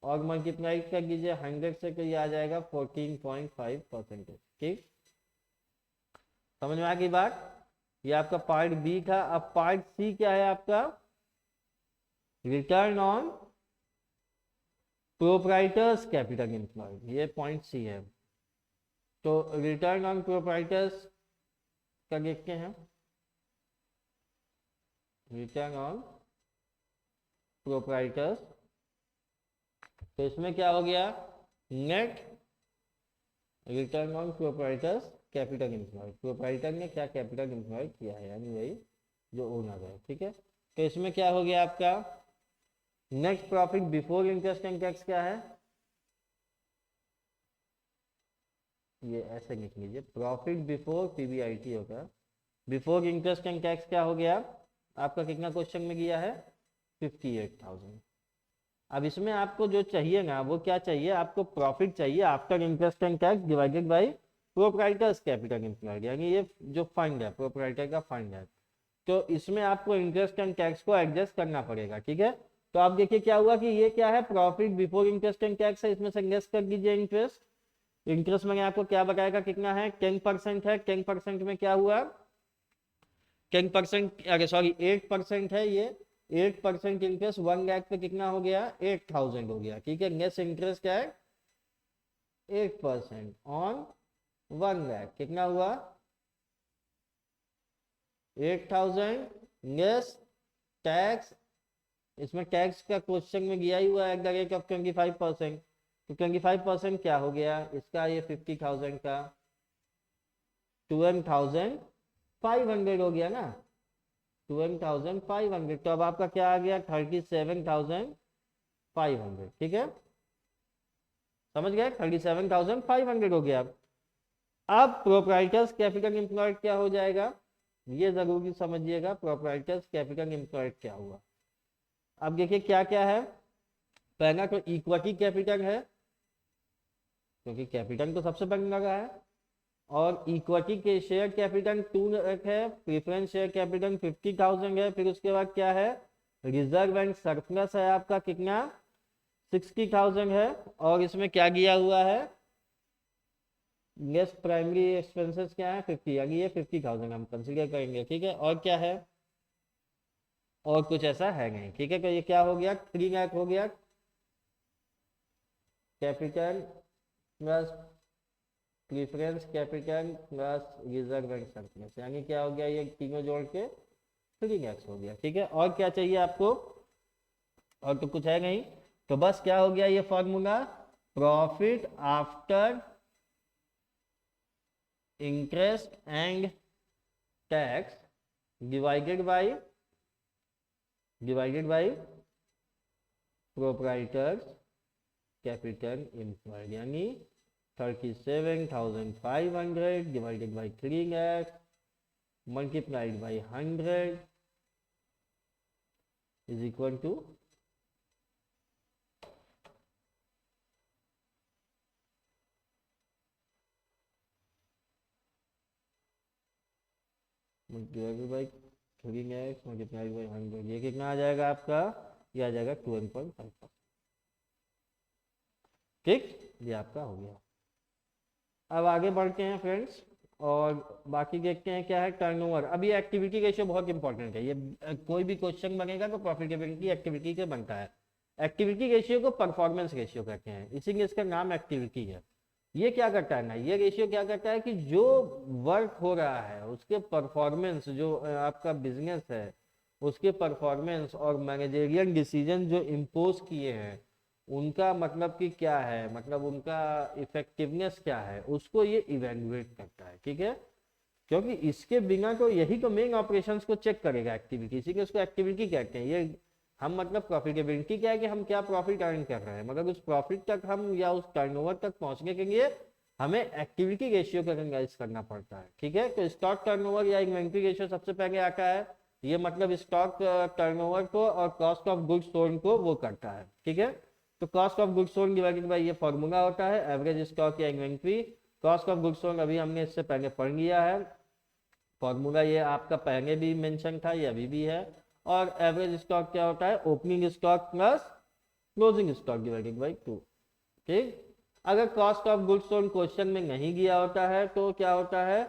और मल्टीप्लाई कर दीजिए 100 से, तो ये आ जाएगा 14.5%। ठीक, समझ में आ गई बात। ये आपका पार्ट बी था। अब पार्ट सी क्या है आपका, return on proprietors capital employed, ये पॉइंट सी है। तो रिटर्न ऑन प्रोप्राइटर्स का देखते हैं, रिटर्न ऑन प्रोप्राइटर्स। तो इसमें क्या हो गया, net return on proprietors capital employed. Proprietor ने क्या कैपिटल एम्प्लॉयड किया है, यानी वही जो ओनर है। ठीक है, तो इसमें क्या हो गया आपका, net profit before interest and tax क्या है, ये ऐसे लिख लीजिए, प्रॉफिट बिफोर पीबीआईटी होगा, बिफोर इंटरेस्ट एंड टैक्स क्या हो गया आपका, कितना क्वेश्चन में गया है 58,000। अब इसमें आपको जो चाहिए ना वो क्या चाहिए, आपको प्रॉफिट चाहिए after interest and tax divided bye proprietors capital employed, यानी ये जो फंड है प्रोप्राइटर का फंड है, तो इसमें आपको इंटरेस्ट एंड टैक्स को एडजस्ट करना पड़ेगा। ठीक है, तो आप देखिए क्या हुआ कि ये क्या है, profit before interest and tax है, इसमें से लेस कर दीजिए इंटरेस्ट। इंटरेस्ट मैंने आपको क्या बताएगा कितना है, 10% है, 10% में क्या हुआ, 10%, अरे सॉरी 8% है ये, 8% इंटरेस्ट 1 लाख पे कितना हो गया 8,000 हो गया। ठीक है, नेट इंटरेस्ट क्या है 8% ऑन 1 लाख, कितना हुआ 8,000 लेस टैक्स। इसमें टैक्स का क्वेश्चन में गया ही हुआ है एट द रेट ऑफ 25%, तो 25% क्या हो गया इसका, ये 50,000 का 12,500 हो गया ना, 12,500। तो अब आपका क्या आ गया, 37,500। ठीक है, समझ गए, 37,500 हो गया। अब प्रोप्राइटर्स कैपिटल एम्प्लॉयड क्या हो जाएगा, ये जरूरी समझिएगा, प्रोप्राइटर्स कैपिटल एम्प्लॉयड क्या हुआ। अब देखिए क्या क्या है, पहला तो इक्विटी कैपिटल है, क्योंकि कैपिटल तो सबसे पहले लगा है, और इक्विटी के शेयर कैपिटल 2 लाख है, प्रेफरेंस शेयर कैपिटल 50,000 है, फिर उसके बाद क्या है, रिजर्व एंड सरप्लस है आपका कितना, 60,000 है, और इसमें क्या दिया हुआ है, लेस प्राइमरी एक्सपेंसेस क्या है 50, यानी ये 50,000 हम कंसिडर करेंगे। ठीक है, और क्या है, और कुछ ऐसा है नहीं। ठीक है, तो ये क्या हो गया, 3 लाख हो गया capital plus preference capital plus reserve and surplus, यानी क्या हो गया, ये तीनों जोड़ के 3 लाख हो गया। ठीक है, और क्या चाहिए आपको, और तो कुछ है नहीं, तो बस क्या हो गया ये formula, profit after interest and tax divided bye proprietors capital employed, यानी 37,500 divided by 3 lakh multiplied by 100 is equal two divided by 3 lakh multiplied by 100, ये कितना आ जाएगा आपका, ये आ जाएगा 12.5। ठीक, ये आपका हो गया। अब आगे बढ़ते हैं फ्रेंड्स, और बाकी देखते हैं क्या है, टर्नओवर। अब ये एक्टिविटी रेशियो बहुत इंपॉर्टेंट है, ये कोई भी क्वेश्चन बनेगा तो प्रॉफिटेबिलिटी एक्टिविटी से बनता है। एक्टिविटी रेशियो को परफॉर्मेंस रेशियो कहते हैं, इसीलिए इसका नाम एक्टिविटी है। ये क्या करता है ना, ये रेशियो क्या करता है कि जो वर्क हो रहा है उसके परफॉर्मेंस, जो आपका बिजनेस है उसके परफॉर्मेंस और मैनेजरियल डिसीजन जो इम्पोज किए हैं उनका मतलब कि क्या है, मतलब उनका इफेक्टिवनेस क्या है, उसको ये इवेल्युएट करता है। ठीक है, क्योंकि इसके बिना तो यही तो मेन ऑपरेशंस को चेक करेगा एक्टिविटी, इसी के उसको एक्टिविटी कहते हैं। ये हम मतलब प्रॉफिटेबिलिटी क्या है कि हम क्या प्रॉफिट अर्न कर रहे हैं, मगर उस प्रॉफिट तक हम या उस टर्नओवर तक पहुंचने के लिए हमें एक्टिविटी रेशियो का एनालाइज करना पड़ता है। ठीक है, तो स्टॉक टर्नओवर या इन्वेंट्री रेशियो सबसे पहले आता है, ये मतलब स्टॉक टर्नओवर को और कॉस्ट ऑफ गुड्स सोल्ड को वो करता है। ठीक है, तो cost of goods sold divided by ये फॉर्मूला होता है एवरेज स्टॉक या inventory. Cost of goods sold अभी हमने इससे पहले पढ़ लिया है, फॉर्मूला ये आपका पहले भी मेंशन था, ये अभी भी है। और एवरेज स्टॉक क्या होता है, opening stock plus closing stock divided by 2। ठीक, अगर cost of goods sold question में नहीं दिया होता है तो क्या होता है,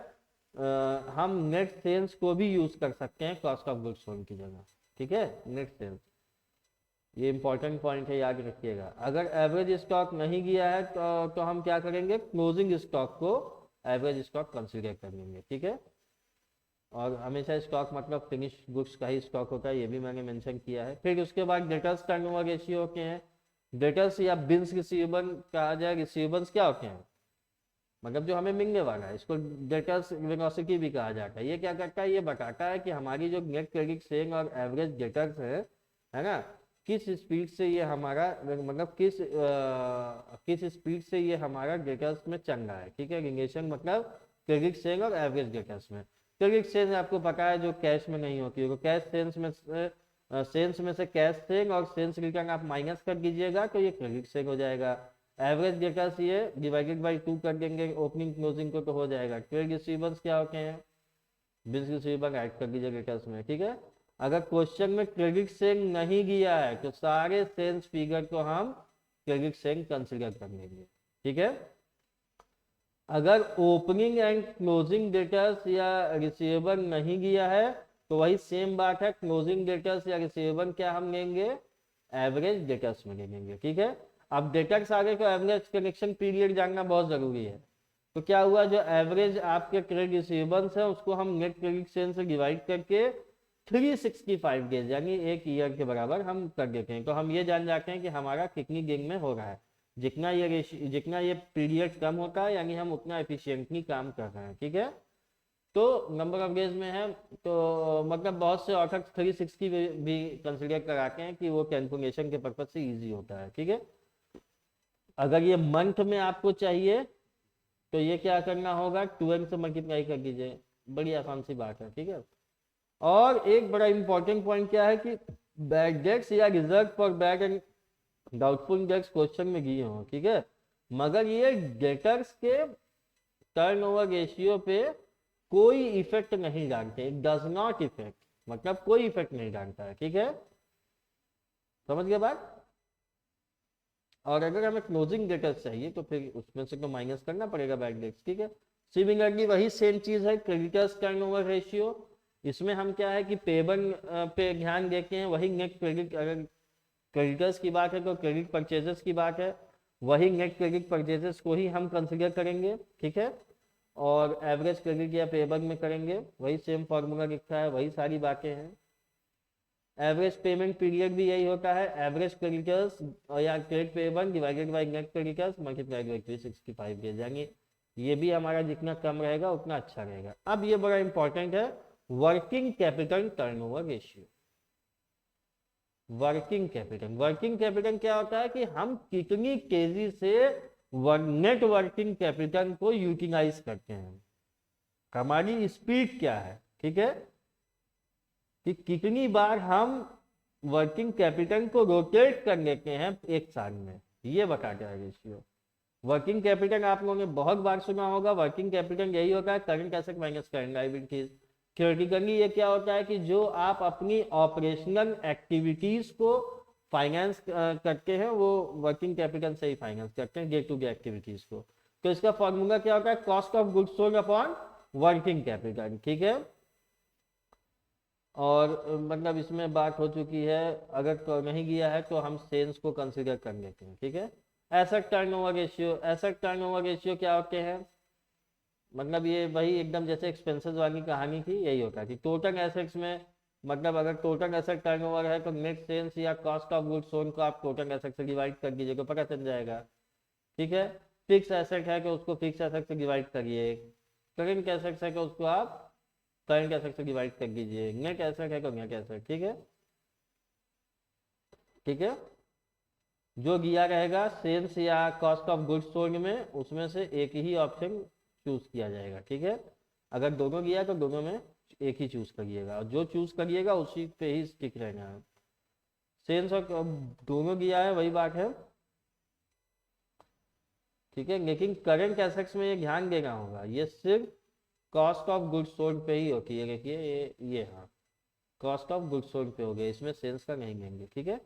हम नेट सेल्स को भी यूज कर सकते हैं कॉस्ट ऑफ गुड्स सोल्ड की जगह। ठीक है, नेट सेल्स, ये इंपॉर्टेंट पॉइंट है, याद रखिएगा। अगर एवरेज स्टॉक नहीं गया है तो हम क्या करेंगे, क्लोजिंग स्टॉक को एवरेज स्टॉक कंसीडर कर लेंगे। ठीक है, और हमेशा स्टॉक मतलब फिनिश गुड्स का ही स्टॉक होता है, ये भी मैंने मेंशन किया है। फिर उसके बाद डेटर्स टर्नओवर रेशियो होते हैं, डेटर्स या बिल्स रिसीवेबल कहा जाए, रिसीवेबल्स क्या होते हैं, मतलब जो हमें मिलने वाला है, इसको डेटर्स वेलोसिटी भी कहा जाता है। ये क्या करता है, ये बताता है कि हमारी जो नेट क्रेडिट सेलिंग और एवरेज डेटर्स है ना, किस स्पीड से ये हमारा मतलब किस स्पीड से ये हमारा डेटर्स में चल रहा है। ठीक है, रिलेशन मतलब क्रेडिट सेल और एवरेज डेटर्स में। क्रेडिट सेल आपको पता है जो कैश में नहीं होती है, कैश सेल्स में से कैश सेल और सेल्स रिटर्न आप माइनस कर दीजिएगा तो ये क्रेडिट सेल हो जाएगा। एवरेज डेटर्स ये डिवाइडेड बाय 2 कर देंगे ओपनिंग क्लोजिंग को तो हो जाएगा। ट्रेड रिसीवेबल्स क्या होते हैं, बिल्स रिसीवेबल ऐड कर दीजिए डेटर्स में। ठीक है, अगर क्वेश्चन में क्रेडिट सेल नहीं दिया है तो सारे सेल्स फिगर को हम क्रेडिट सेल कंसीडर कर लेंगे। ठीक है, अगर ओपनिंग एंड क्लोजिंग डेटर्स या रिसीवेबल नहीं दिया है तो वही सेम बात है, क्लोजिंग डेटर्स या रिसीवेबल क्या हम लेंगे, एवरेज डेटर्स में ले लेंगे। ठीक है, अब डेटर्स आगे को एवरेज कलेक्शन पीरियड जानना बहुत जरूरी है। तो क्या हुआ, जो एवरेज आपके क्रेडिट रिसीवेबल्स है उसको हम नेट क्रेडिट सेल से डिवाइड करके 365 डेज यानी 1 ईयर के बराबर हम कर देते हैं, तो हम ये जान जाते हैं कि हमारा कितनी दिन में हो रहा है। जितना ये पीरियड कम होता है यानी हम उतना एफिशिएंटली काम कर रहे हैं। ठीक है, तो नंबर ऑफ डेज में है, तो मतलब बहुत से ऑथर्स 360 भी कंसिडर कराते हैं कि वो कैलकुलेशन के पर्पज से इजी होता है, ठीक है। अगर ये मंथ में आपको चाहिए तो ये क्या करना होगा, 2n से मल्टीप्लाई कर दीजिए, बड़ी आसान सी बात है, ठीक है। और एक बड़ा इंपॉर्टेंट पॉइंट क्या है कि बैड डेट्स या reserve for bad and doubtful debts question में दिए हों, ठीक है, मगर ये डेटर्स के टर्नओवर रेशियो पे कोई इफेक्ट नहीं डालते, इट डज नॉट इफेक्ट, मतलब कोई इफेक्ट नहीं डालता है, ठीक है, समझ गए बात। और अगर हमें क्लोजिंग डेटर्स चाहिए तो फिर उसमें से तो माइनस करना पड़ेगा बैड डेट्स, ठीक है। सिमिलरली वही सेम चीज है क्रेडिटर्स टर्नओवर रेशियो, इसमें हम क्या है कि पेबल पे ध्यान देते हैं, वही नेट क्रेडिट, अगर क्रेडिटर्स की बात है तो क्रेडिट परचेजेस की बात है, वही नेट क्रेडिट परचेजेस को ही हम कंसिडर करेंगे, ठीक है। और एवरेज क्रेडिट या पेबल में करेंगे, वही सेम फॉर्मूला लिखा है, वही सारी बातें हैं। एवरेज पेमेंट पीरियड भी यही होता है, एवरेज क्रेडिटर्स या credit payable divided by net creditors multiplied by 365 days, यानी ये भी हमारा जितना कम रहेगा उतना अच्छा रहेगा। अब ये बड़ा इंपॉर्टेंट है, working capital turnover ratio. Working capital क्या होता है कि हम कितनी तेजी से नेट वर्किंग कैपिटल को यूटिलाइज करते हैं, हमारी स्पीड क्या है, ठीक है, कि कितनी बार हम वर्किंग कैपिटल को रोटेट कर लेते हैं एक साल में, ये बताता है रेशियो। वर्किंग कैपिटल आप लोगों ने बहुत बार सुना होगा, वर्किंग कैपिटल यही होता है current asset minus current liabilities. Theoretically ये क्या होता है कि जो आप अपनी ऑपरेशनल एक्टिविटीज को फाइनेंस करते हैं वो वर्किंग कैपिटल से ही फाइनेंस करते हैं डे टू डे एक्टिविटीज को। तो इसका फॉर्मूला क्या होता है, cost of goods sold upon working capital, ठीक है। और मतलब इसमें बात हो चुकी है, अगर तो नहीं गया है तो हम सेल्स को कंसीडर कर लेते हैं, ठीक है। Asset turnover ratio, asset turnover ratio क्या होते हैं, मतलब ये वही एकदम जैसे एक्सपेंसेस वाली कहानी थी, यही होता है कि टोटल एसेट्स में, मतलब अगर टोटल एसेट टर्नओवर है तो नेट सेल्स या कॉस्ट ऑफ गुड्स सोल्ड को आप टोटल एसेट से डिवाइड कर दीजिए तो पता चल जाएगा, ठीक है। फिक्स एसेट है कि उसको फिक्स एसेट से डिवाइड करिए, करेंट एसेट्स है कि उसको आप करंट एसेट से डिवाइड कर दीजिए, नेट एसेट है तो नेट एसेट, ठीक है, ठीक है। जो दिया रहेगा सेल्स या कॉस्ट ऑफ गुड्स सोल्ड में, उसमें से एक ही ऑप्शन चूज किया जाएगा, ठीक है। अगर दोनों दिया तो दोनों में एक ही चूज करिएगा, और जो चूज करिएगा उसी पे ही स्टिक रहना है। सेल्स और दोनों दिया है वही बात है, ठीक है, लेकिन करंट एसेट्स में ये ध्यान देना होगा, ये सिर्फ कॉस्ट ऑफ गुड्स सोल्ड पे ही होती है, देखिए ये हाँ कॉस्ट ऑफ गुड्स सोल्ड पे हो गया, इसमें सेल्स का नहीं लेंगे, ठीक है।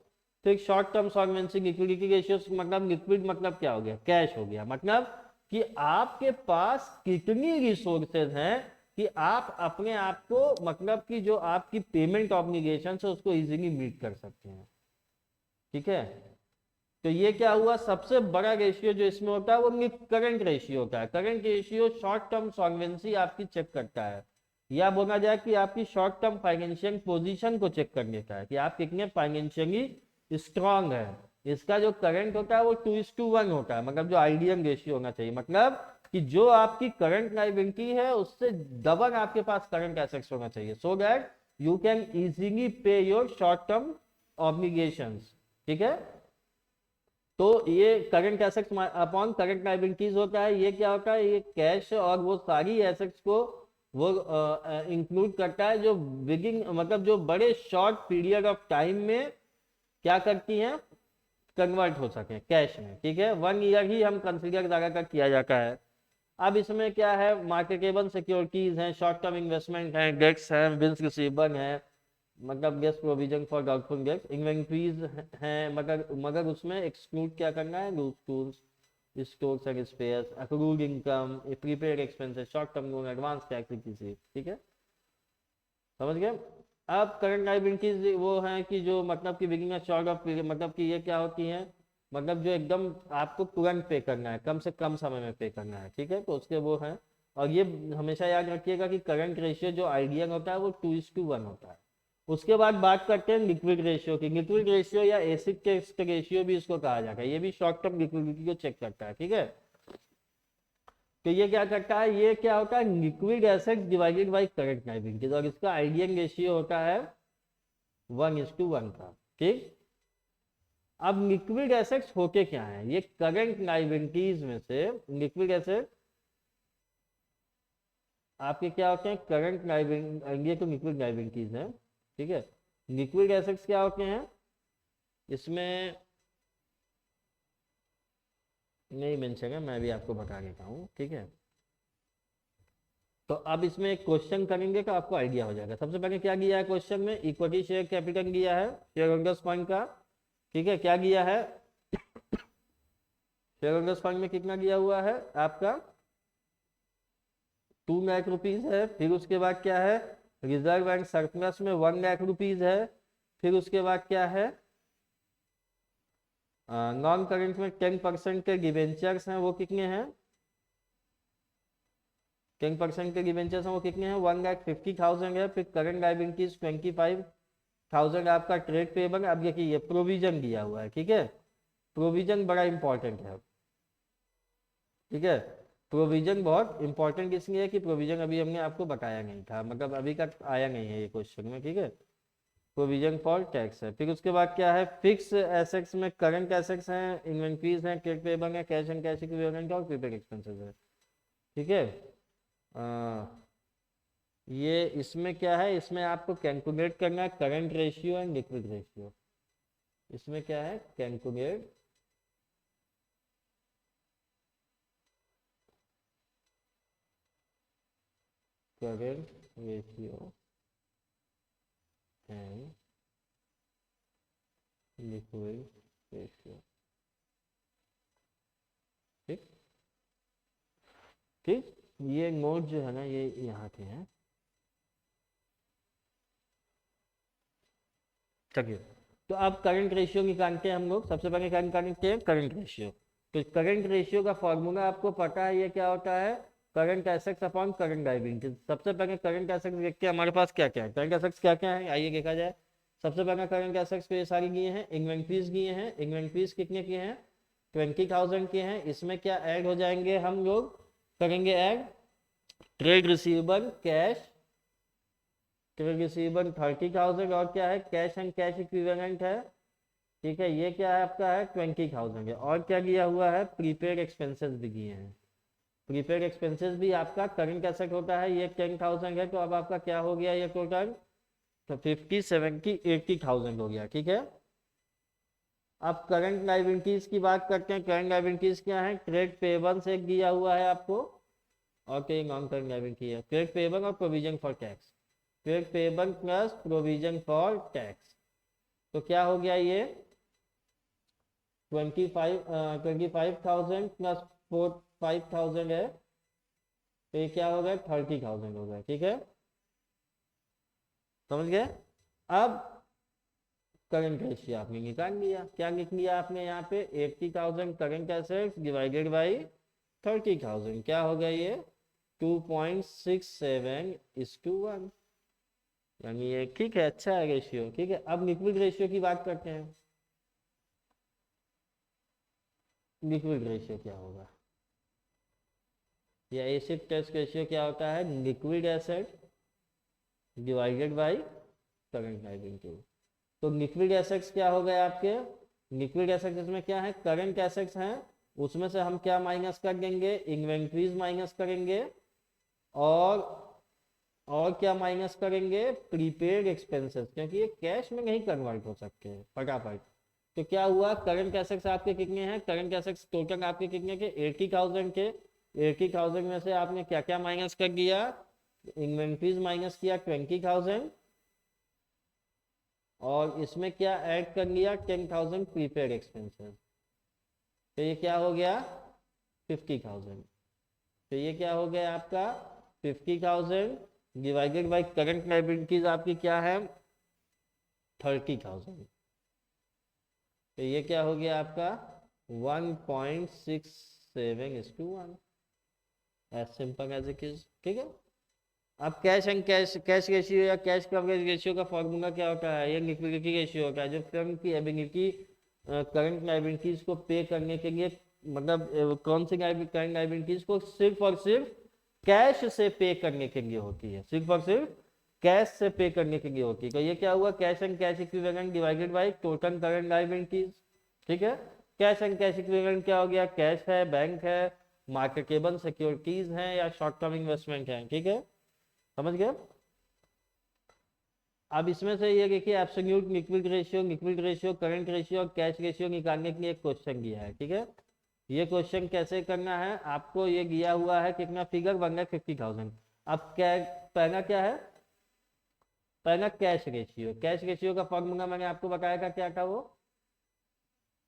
तो एक short term solvency liquidity ratio, मतलब लिक्विड मतलब क्या हो गया, कैश हो गया, मतलब कि आपके पास कितनी रिसोर्सेज हैं कि आप अपने आप को, मतलब कि जो आपकी पेमेंट ऑब्लिगेशन है उसको इजीली मीट कर सकते हैं, ठीक है। तो ये क्या हुआ, सबसे बड़ा रेशियो जो इसमें होता है वो करंट रेशियो होता है। Current ratio short term solvency आपकी चेक करता है, या बोला जाए कि आपकी शॉर्ट टर्म फाइनेंशियल पोजीशन को चेक कर लेता है कि आप कितने फाइनेंशियली स्ट्रांग है। इसका जो करंट होता है वो 2:1 होता है, मतलब जो आइडियल रेशियो होना चाहिए, मतलब कि जो आपकी करंट लायबिलिटी है उससे डबल आपके पास करंट एसेट्स होना चाहिए, so that you can easily पे योर शॉर्ट टर्म ऑब्लिगेशंस, ठीक है। तो ये current assets upon current liabilities होता है, ये क्या होता है, ये कैश और वो सारी एसेट्स को वो इंक्लूड करता है जो बिगिन, मतलब जो बड़े शॉर्ट पीरियड ऑफ टाइम में क्या करती हैं, कन्वर्ट हो सके कैश में, ठीक है। 1 ईयर ही हम कंसिडर ज्यादातर किया जाता है। अब इसमें क्या है, मार्केटेबल सिक्योरिटीज हैं, शॉर्ट टर्म इन्वेस्टमेंट हैं, डेट्स हैं, बिल्स रिसीवेबल हैं, मतलब गेस्ट provision for doubtful debts, inventories हैं, मगर उसमें एक्सक्लूड क्या करना है, loose tools, stores and spares, accrued income, prepaid expenses, short term loan, advance tax receipt, ठीक है, समझ गए। अब करंट लायबिलिटीज वो हैं कि जो मतलब कि बिगिनिंग शॉर्ट ऑफ पीरियड, मतलब कि ये क्या होती हैं, मतलब जो एकदम आपको तुरंत पे करना है, कम से कम समय में पे करना है, ठीक है, तो उसके वो हैं। और ये हमेशा याद रखिएगा कि करंट रेशियो जो आइडियल होता है वो 2:1 होता है। उसके बाद बात करते हैं लिक्विड रेशियो की। लिक्विड रेशियो या एसिड टेस्ट रेशियो भी इसको कहा जाता है, ये भी शॉर्ट टर्म लिक्विडिटी को चेक करता है, ठीक है। तो ये क्या करता है, ये क्या होता है, liquid assets divided by current liabilities, और इसका आइडियल रेशियो होता है 1:1 का। ठीक, अब लिक्विड एसेट्स होते क्या है, ये करंट लायबिलिटीज में से लिक्विड एसेट आपके क्या होते हैं, करंट लायबिलिटी, ये तो लिक्विड लायबिलिटीज है। ठीक है, लिक्विड एसेट्स क्या होते हैं, इसमें नहीं मेंशन है, मैं भी आपको बता देता हूँ। ठीक है, तो अब इसमें एक क्वेश्चन करेंगे तो आपको आइडिया हो जाएगा। सबसे पहले क्या दिया है क्वेश्चन में, इक्विटी शेयर कैपिटल दिया है शेयर होल्डर्स फंड का। ठीक है, क्या दिया है, शेयर होल्डर्स फंड में कितना दिया हुआ है आपका, 2 लाख रुपीज है। फिर उसके बाद क्या है, रिजर्व एंड सरप्लस में 1 लाख रुपीज है। फिर उसके बाद क्या है, नॉन करेंट में 10% के डिबेंचर्स हैं, वो कितने हैं, 10% के डिबेंचर्स हैं वो कितने हैं, 1,50,000 है। फिर करंट लायबिलिटीज 25,000 आपका ट्रेड पेबल। अब देखिए ये प्रोविजन दिया हुआ है। ठीक है, प्रोविजन बड़ा इंपॉर्टेंट है। ठीक है, प्रोविजन बहुत इंपॉर्टेंट इसलिए है कि प्रोविजन अभी हमने आपको बताया नहीं था, मतलब अभी तक आया नहीं है ये क्वेश्चन में। ठीक है, प्रोविजन फॉर टैक्स है। फिर उसके बाद क्या है, फिक्स एसेट्स में करंट एसेट्स हैं, इन्वेंट्रीज हैं, ट्रेड पेबल है, कैश एंड कैश इक्विवेलेंट और प्रीपेड एक्सपेंसेस है। ठीक है, ये इसमें क्या है, इसमें आपको कैलकुलेट करना है current ratio and liquid ratio. इसमें क्या है, calculate current ratio and liquid ratio. ठीक ठीक, ये नोट जो है ना ये यहाँ के हैं। चलिए, तो अब करंट रेशियो निकालते हैं हम लोग। सबसे पहले क्या निकालते हैं, करंट रेशियो। तो करंट रेशियो का फॉर्मूला आपको पता है, ये क्या होता है, current assets upon current liabilities. सबसे पहले करंट एसेट्स देखते हैं हमारे पास क्या क्या है, करंट एसेट्स क्या क्या है, आइए देखा जाए। सबसे पहले करंट एसेट्स पे ये सारी किए हैं, इन्वेंट्रीज किए हैं। इन्वेंट्रीज कितने किए हैं, 20,000 के हैं। इसमें क्या ऐड हो जाएंगे, हम लोग करेंगे add trade receivable cash, trade receivable 30,000, और क्या है, कैश एंड कैश इक्विवेलेंट है। ठीक है, ये क्या है आपका है 20,000 है। और क्या किया हुआ है, प्रीपेड एक्सपेंसेस भी किए हैं। प्रीपेड एक्सपेंसेस भी आपका करंट एसेट होता है, ये 10,000 है। तो अब आपका क्या हो गया ये टोटल, तो 50, 70, 80,000 हो गया। ठीक है, अब करंट लायबिलिटीज की बात करते हैं। करंट लायबिलिटीज क्या है, ट्रेड पेबल्स एक दिया हुआ है आपको, और कई नॉन करंट लायबिलिटी है, ट्रेड पेबल और provision for tax. Trade payable plus provision for tax, तो क्या हो गया ये 25,000 प्लस 5,000 है, तो ये क्या हो गया 30,000 हो गया। ठीक है, समझ गए। अब करंट रेशियो आपने निकाल लिया, क्या लिख लिया आपने यहाँ पे, 80,000 करंट एसेट्स डिवाइडेड बाई 30,000, क्या हो गया ये 2.67:1, यानी ये ठीक है, अच्छा है रेशियो। ठीक है, अब लिक्विड रेशियो की बात करते हैं। लिक्विड रेशियो क्या होगा, या एसिड टेस्ट रेशियो क्या होता है, liquid asset divided by current liability. तो लिक्विड एसेट्स क्या हो गए आपके, लिक्विड एसेट्स इसमें क्या है, करंट एसेट्स हैं, उसमें से हम क्या माइनस कर देंगे, इन्वेंट्रीज माइनस करेंगे, और क्या माइनस करेंगे, प्रीपेड एक्सपेंसेस, क्योंकि ये कैश में नहीं कन्वर्ट हो सकते हैं फटाफट। तो क्या हुआ, करंट एसेट्स आपके कितने हैं, करंट एसेट्स टोटल आपके कितने के 80,000 के। 80,000 में से आपने क्या क्या माइनस कर दिया, इन्वेंट्रीज माइनस किया 20,000, और इसमें क्या ऐड कर लिया 10,000 प्रीपेड एक्सपेंसेस, तो ये क्या हो गया 50,000। तो ये क्या हो गया आपका 50,000 डिवाइडेड बाई करंट लायबिलिटीज आपकी क्या है 30,000, तो ये क्या हो गया आपका 1.67:1, as simple as it is. ठीक है, अब कैश एंड कैश रेशियो या कैश कवरेज रेशियो का फॉर्मूला क्या होता है, ये लिक्विडिटी रेशियो होता है, जो फर्म की एबिलिटी करंट लायबिलिटीज को पे करने के लिए मतलब कौन सी करंट लायबिलिटीज को सिर्फ और सिर्फ कैश से पे करने के लिए होती है, सिर्फ और सिर्फ कैश से पे करने के लिए होती है। तो ये क्या हुआ, cash and cash equivalent divided by total current liabilities. ठीक है, कैश एंड कैश इक्विवेलेंट क्या हो गया, कैश है, बैंक है, मार्केटेबल सिक्योरिटीज है या शॉर्ट टर्म इन्वेस्टमेंट है। ठीक है, समझ गए। अब इसमें से ये देखिए absolute liquid ratio, current ratio और कैश रेशियो निकालने के लिए एक क्वेश्चन दिया है। ठीक है, ये क्वेश्चन कैसे करना है, आपको ये दिया हुआ है कितना, फिगर 1,50,000। अब क्या पहला क्या है, पहला कैश रेशियो। कैश रेशियो का फॉर्मूला मैंने आपको बताया था, क्या था वो,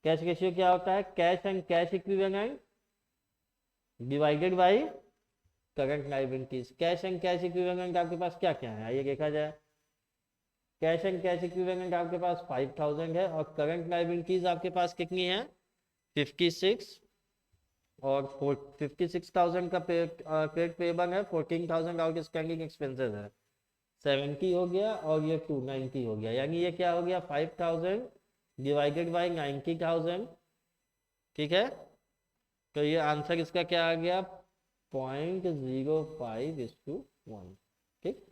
कैश रेशियो क्या होता है, cash and cash equivalent divided by current liabilities. Cash and cash equivalent आपके पास क्या क्या है, आइए देखा जाए। कैश एंड कैश इक्विवेलेंट आपके पास 5,000 है और करंट लायबिलिटीज आपके पास कितनी है 56, और 56,000 का पेड पेबल है, 14,000 आउटस्टैंडिंग एक्सपेंसेस है, 70 हो गया और ये 290 हो गया, यानी ये क्या हो गया 5,000 डिवाइडेड बाय 90,000। ठीक है, तो ये आंसर इसका क्या आ गया 0.05:1। ठीक,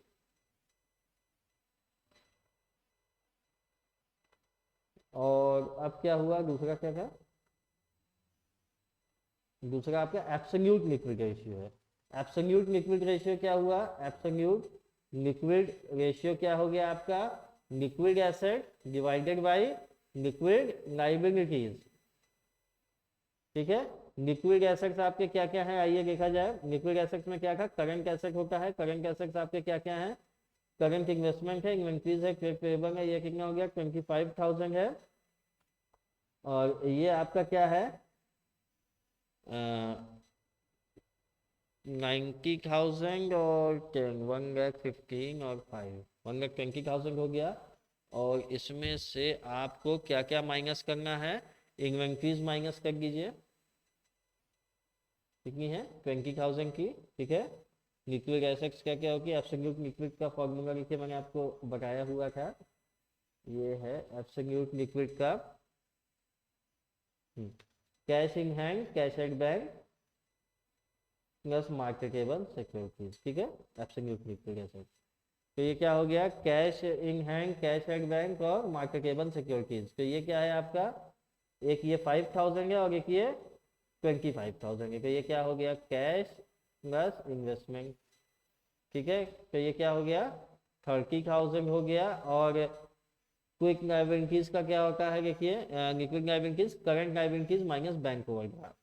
और अब क्या हुआ, दूसरा क्या था, दूसरा आपका एब्सोल्यूट लिक्विड रेशियो है। एब्सोल्यूट लिक्विड रेशियो क्या हुआ, एब्सोल्यूट लिक्विड रेशियो क्या हो गया आपका, liquid asset divided by liquid liabilities. ठीक है, लिक्विड एसेट्स आपके क्या क्या है, आइए देखा जाए। लिक्विड एसेट्स में क्या था, करंट एसेट होता है, करंट एसेट्स आपके क्या क्या है, करंट इन्वेस्टमेंट है, इन्वेंट्रीज है, ट्रेड पेबल है, ये कितना हो गया 25,000 है, और ये आपका क्या है 90,000 और 10, 1,15,000 और 5, 1,20,000 हो गया। और इसमें से आपको क्या क्या माइनस करना है, इन्वेंट्रीज माइनस कर दीजिए, कितनी है 20,000 की। ठीक है, लिक्विड एसेट्स क्या क्या होगी, एब्सोल्यूट लिक्विड का फॉर्मूला लिखिए, मैंने आपको बताया हुआ था, ये है एब्सोल्यूट लिक्विड का cash in hand, cash at bank plus marketable securities. ठीक है, एब्सोल्यूट लिक्विड एसेट, तो ये क्या हो गया cash in hand, cash at bank और मार्केटेबल सिक्योरिटीज। तो ये क्या है आपका, एक ये 5,000 है और एक ये 25,000 है, तो ये क्या हो गया कैश प्लस इन्वेस्टमेंट। ठीक है, तो ये क्या हो गया 30,000 हो गया। और क्विक लायबिलिटीज का क्या होता है, देखिए liquid liabilities current liabilities minus bank overdraft.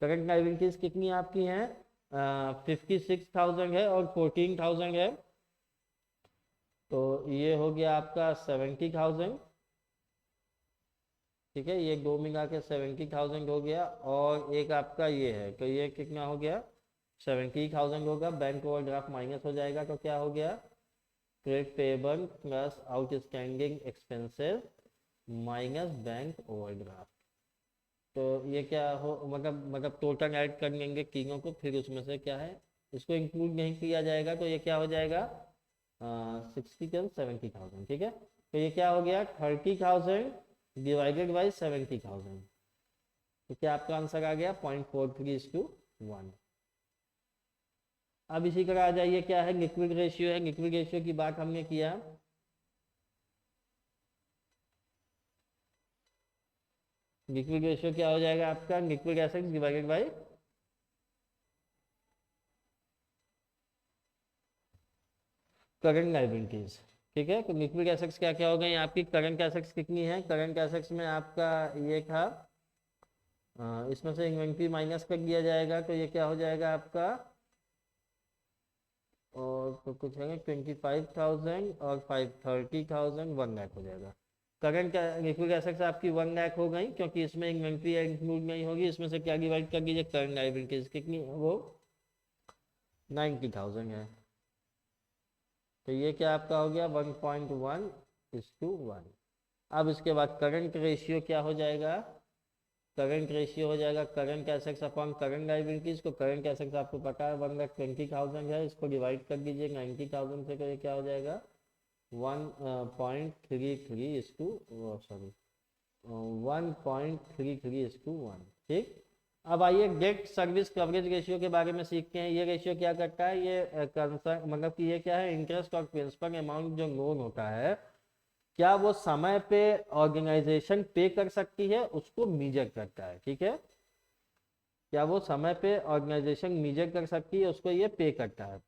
Current liabilities कितनी आपकी हैं 56,000 है और 14,000 है, तो ये हो गया आपका 70,000। ठीक है, ये दो मिला के 70,000 हो गया, और एक आपका ये है, तो ये कितना हो गया 70,000 होगा, बैंक ओवरड्राफ्ट माइनस हो जाएगा, तो क्या हो गया trade payable plus outstanding expenses minus bank overdraft. तो ये क्या हो, मतलब टोटल ऐड कर लेंगे तीनों को, फिर उसमें से क्या है इसको इंक्लूड नहीं किया जाएगा, तो ये क्या हो जाएगा 70,000। ठीक है, तो ये क्या हो गया 30,000 डिवाइडेड बाई 70,000, तो क्या आपका आंसर आ गया 0.43:1। अब इसी तरह आ जाइए, क्या है लिक्विड रेशियो है, लिक्विड रेशियो की बात हमने किया, लिक्विड रेशियो क्या हो जाएगा आपका liquid assets divided by current liabilities. ठीक है, तो लिक्विड एसेट्स क्या क्या हो गई आपकी, करंट एसेट्स कितनी है, करंट एसेट्स में आपका ये था इसमें से इन्वेंट्री माइनस कर दिया जाएगा, तो ये क्या हो जाएगा आपका, और तो कुछ है 25,000 और 30,000 1 लाख हो जाएगा। करंट लिक्विड एसेट्स आपकी 1 लाख हो गई, क्योंकि इसमें इन्वेंट्री इंक्लूड नहीं होगी, इसमें से क्या डिवाइड कर दीजिए करंट लायबिलिटीज कितनी है वो 90,000 है, तो ये क्या आपका हो गया 1.1:1। अब इसके बाद करंट रेशियो क्या हो जाएगा, करंट रेशियो हो जाएगा current assets upon current liabilities को। करंट एसेट्स आपको पता है 1,20,000 है, इसको डिवाइड कर दीजिए 90,000 से, तो ये क्या हो जाएगा 1.33 सॉरी 1.33:1। ठीक, अब आइए डेट सर्विस कवरेज रेशियो के बारे में सीखते हैं। ये रेशियो क्या करता है, ये कंसर्न मतलब कि ये क्या है, इंटरेस्ट और प्रिंसिपल अमाउंट जो लोन होता है, क्या वो समय पे ऑर्गेनाइजेशन पे कर सकती है, उसको मीजर करता है। ठीक है, क्या वो समय पे ऑर्गेनाइजेशन मीजर कर सकती है, उसको ये पे करता है,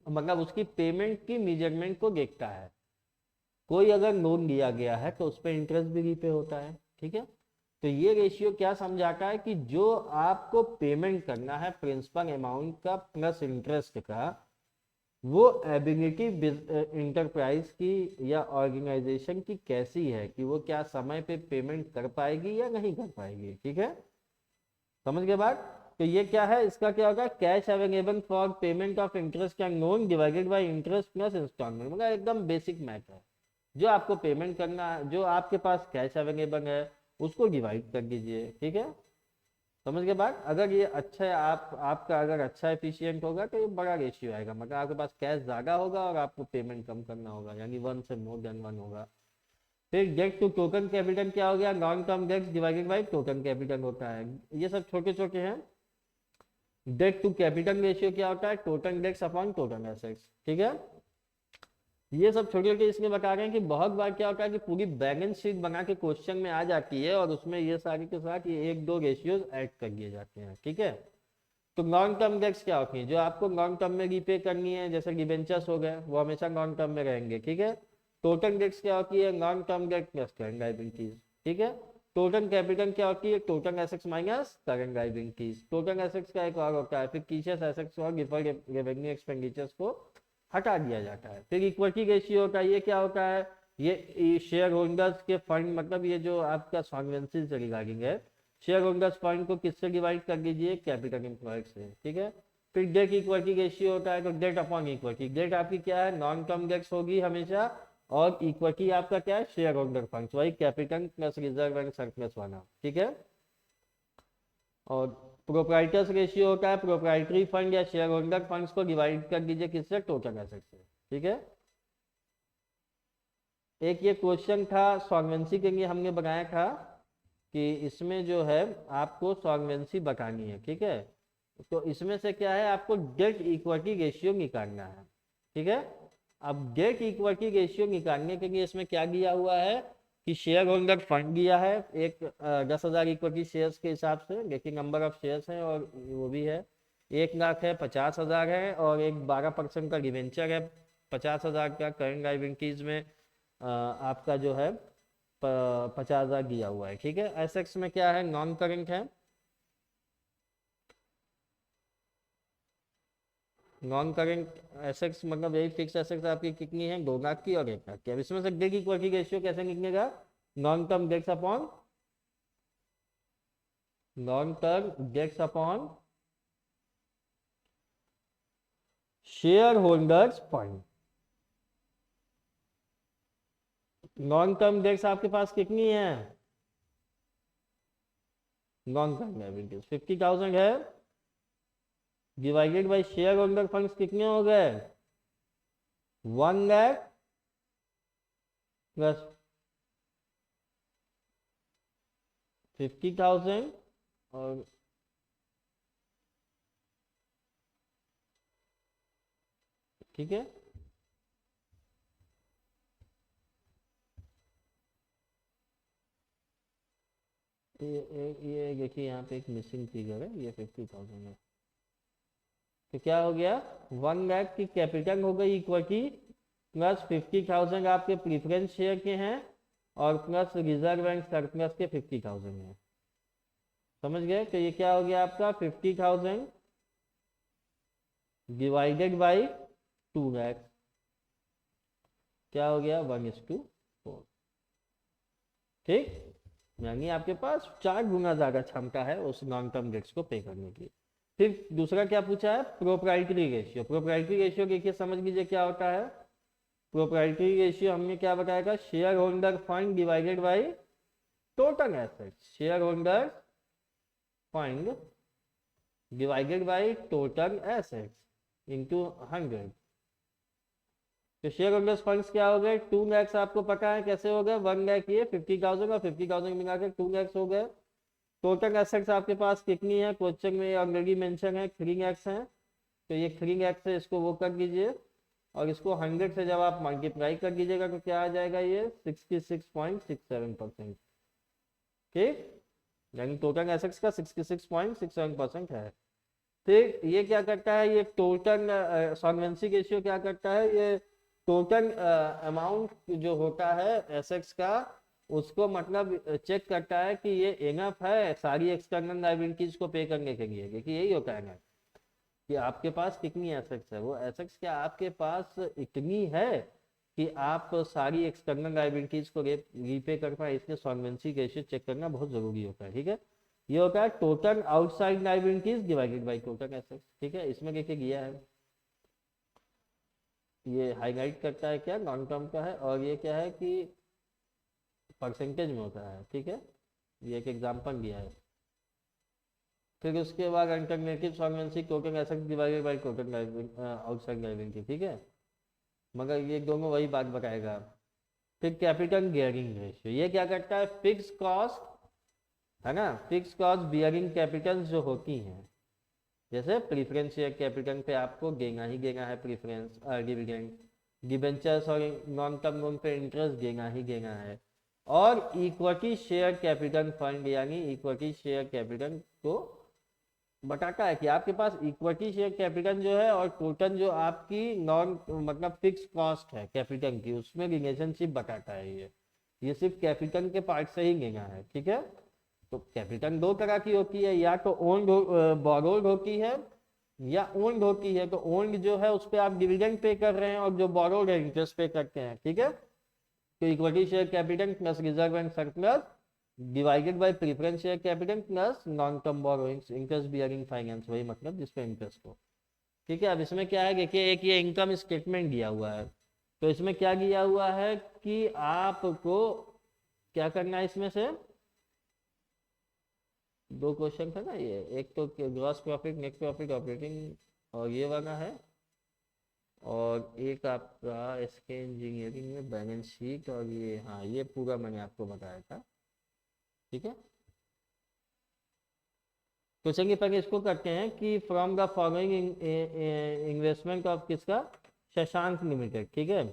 मतलब उसकी पेमेंट की मीजरमेंट को देखता है। कोई अगर लोन लिया गया है तो उस पर इंटरेस्ट भी रीपे होता है। ठीक है, तो ये रेशियो क्या समझाता है कि जो आपको पेमेंट करना है प्रिंसिपल अमाउंट का प्लस इंटरेस्ट का, वो एबिलिटी इंटरप्राइज की या ऑर्गेनाइजेशन की कैसी है, कि वो क्या समय पे पेमेंट कर पाएगी या नहीं कर पाएगी। ठीक है, समझ गए बात। तो ये क्या है, इसका क्या होगा, cash available for payment of interest and loan divided by interest plus instalment, मतलब एकदम बेसिक मैथ है। जो आपको पेमेंट करना है, जो आपके पास कैश अवेलेबल है, उसको डिवाइड कर दीजिए। ठीक है, समझ के बाद अगर ये अच्छा है, आपका अगर अच्छा एफिशिएंट होगा तो ये बड़ा रेशियो आएगा, मतलब आपके पास कैश ज्यादा होगा और आपको पेमेंट कम करना होगा, यानी वन से मोर देन वन होगा। फिर डेट टू टोटल कैपिटल क्या हो गया, long term debt divided by total capital होता है। ये सब छोटे छोटे हैं। डेट टू कैपिटल रेशियो क्या होता है, total debts upon total assets. ठीक है, ये सब छोटे छोटे इसलिए बता रहे हैं कि बहुत बार क्या होता है कि पूरी बैलेंस शीट बना के क्वेश्चन में आ जाती है और उसमें ये सारी के साथ ये एक दो रेशियोज ऐड कर दिए जाते हैं। ठीक है, तो लॉन्ग टर्म डेट्स क्या होती है, जो आपको लॉन्ग टर्म में रीपे करनी है, जैसे डिबेंचर्स हो गए, वो हमेशा लॉन्ग टर्म में रहेंगे। ठीक है, टोटल डेट्स क्या होती है, long term debt plus current liabilities. ठीक है, टोटल कैपिटल क्या होती है, total assets minus current liabilities. Total assets का एक और होता है, फिर कीचेस एसेट्स और डिफर्ड रेवेन्यू एक्सपेंडिचर्स को हटा दिया जाता है। फिर इक्विटी रेशियो होता है, ये क्या होता है, ये शेयर होल्डर्स के फंड, मतलब ये जो आपका सॉल्वेंसी से रिगार्डिंग है, शेयर होल्डर्स फंड को किससे डिवाइड कर दीजिए, कैपिटल एम्प्लॉयड से। ठीक है, फिर डेट इक्विटी रेशियो होता है, तो डेट अपॉन इक्विटी, डेट आपकी क्या है, नॉन टर्म डेट्स होगी हमेशा, और इक्विटी आपका क्या है, शेयर होल्डर फंड, वही capital plus reserve and surplus वाला। ठीक है, और प्रोप्राइटर्स रेशियो होता है, प्रोप्राइटरी फंड या शेयर होल्डर फंड्स को डिवाइड कर दीजिए किससे, टोटल एसेट से। ठीक है, एक ये क्वेश्चन था सॉल्वेंसी के लिए हमने बनाया था कि इसमें जो है आपको सॉल्वेंसी बतानी है। ठीक है, तो इसमें से क्या है, आपको डेट इक्विटी रेशियो निकालना है। ठीक है, अब डेट इक्विटी रेशियो निकालने के लिए इसमें क्या दिया हुआ है कि शेयर होल्डर फंड दिया है एक 10,000 इक्विटी शेयर्स के हिसाब से, लेकिन नंबर ऑफ शेयर्स है और वो भी है 1 लाख है, 50,000 है, और एक 12% का डिवेंचर है 50,000 का। करंट लायबिलिटीज में आपका जो है 50,000 दिया हुआ है। ठीक है, एसेट्स में क्या है, नॉन करंट है, नॉन करंट एसेट्स मतलब यही फिक्स एसेट्स आपकी कितनी है, 2 लाख की और 1 लाख की। अब इसमें से डेट इक्विटी रेशियो कैसे निकलेगा, long term debts upon long term debts upon share holders fund. Long term debts आपके पास कितनी है, लॉन्ग टर्म लायबिलिटीज 50,000 है, divided by share holder funds कितने हो गए, 1 लाख प्लस 50,000 और ठीक है, ये देखिए यहाँ पे एक मिसिंग फिगर है, ये 50,000 है। तो क्या हो गया, 1 लाख की कैपिटल हो गई इक्विटी, प्लस 50,000 आपके प्रीफरेंस शेयर के हैं, और प्लस रिजर्व एंड सरप्लस के 50,000 है। समझ गए, तो ये क्या हो गया आपका 50,000 डिवाइडेड बाई 2 लाख, क्या हो गया 1:4। ठीक, यानी आपके पास 4 गुना ज्यादा क्षमता है उस लॉन्ग टर्म डेट्स को पे करने की। फिर दूसरा क्या पूछा है, प्रोप्राइटरी रेशियो। प्रोप्राइटरी रेशियो देखिए समझ लीजिए क्या होता है, प्रोप्राइटरी रेशियो हमने क्या बताया था, share holder fund divided by total assets, share holder fund divided by total assets into 100। तो शेयर होल्डर्स फंड्स क्या हो गए, 2 लाख आपको पता है कैसे हो गए, 1 लाख ये 50,000 और 50,000 मिला के 2 लाख हो गए। टोटल एसेट्स आपके पास कितनी है, क्वेश्चन में ऑलरेडी मेंशन है 3x है, तो ये 3x है, इसको वो कर दीजिए और इसको 100 से जब आप मल्टीप्लाई कर दीजिएगा तो क्या आ जाएगा, ये 66.67%। ठीक, यानी टोटल एसेट्स का 66.67% है। फिर ये क्या करता है, ये टोटल सॉल्वेंसी रेशियो क्या करता है, ये टोटल अमाउंट जो होता है एसेट्स का उसको मतलब चेक करता है कि ये इनफ है सारी एक्सटर्नल लायबिलिटीज को पे करने के लिए, क्योंकि यही होता है ना कि आपके पास कितनी एसेट्स है, वो एसेट्स क्या आपके पास इतनी है कि आप सारी एक्सटर्नल लायबिलिटीज को रीपे कर पाए, इसलिए सॉल्वेंसी रेशियो चेक करना बहुत जरूरी होता है। ठीक है, ये होता है total outside liabilities divided by total assets. ठीक है, इसमें क्या किया है, ये हाईलाइट करता है क्या, नॉन टर्म का है, और ये क्या है कि परसेंटेज में होता है। ठीक है, ये एक एग्जांपल दिया है। फिर उसके बाद alternative solvency total assets divided by total outside liability. ठीक है, मगर ये दोनों वही बात बताएगा। फिर कैपिटल गियरिंग रेशियो, ये क्या करता है, फिक्स कॉस्ट है ना, फिक्स कॉस्ट बियरिंग कैपिटल जो होती हैं, जैसे प्रीफरेंस शेयर कैपिटल पे आपको देना ही देना है प्रीफरेंस डिविडेंड, डिबेंचर्स और नॉन टर्म लोन पे इंटरेस्ट देना ही देना है, और इक्विटी शेयर कैपिटल फंड यानी इक्विटी शेयर कैपिटल को बताता है कि आपके पास इक्विटी शेयर कैपिटल जो है और टोटल जो आपकी नॉन मतलब फिक्स कॉस्ट है कैपिटल की, उसमें रिलेशनशिप बताता है। ये सिर्फ कैपिटल के पार्ट से ही लेना है। ठीक है, तो कैपिटल दो तरह की होती है, या तो ओन्ड बोरोड होती है या ओन्ड होती है। तो ओन्ड जो है उस पर आप डिविडेंड पे कर रहे हैं और जो बोरोड है इंटरेस्ट पे करते हैं। ठीक है, तो equity share capital plus reserve and surplus divided by preference share capital plus non term borrowings interest bearing finance, वही मतलब जिसपे इंटरेस्ट हो। ठीक है, अब इसमें क्या है, देखिए एक ये इनकम स्टेटमेंट दिया हुआ है, तो इसमें क्या दिया हुआ है कि आपको क्या करना है, इसमें से दो क्वेश्चन था ना, ये एक तो gross profit net profit operating और ये वाला है, और एक आपका इसके इंजीनियरिंग में बैलेंस शीट, और ये हाँ ये पूरा मैंने आपको बताया था। ठीक है, तो चलिए पहले इसको करते हैं कि from the following investment of किसका, शशांक लिमिटेड। ठीक है,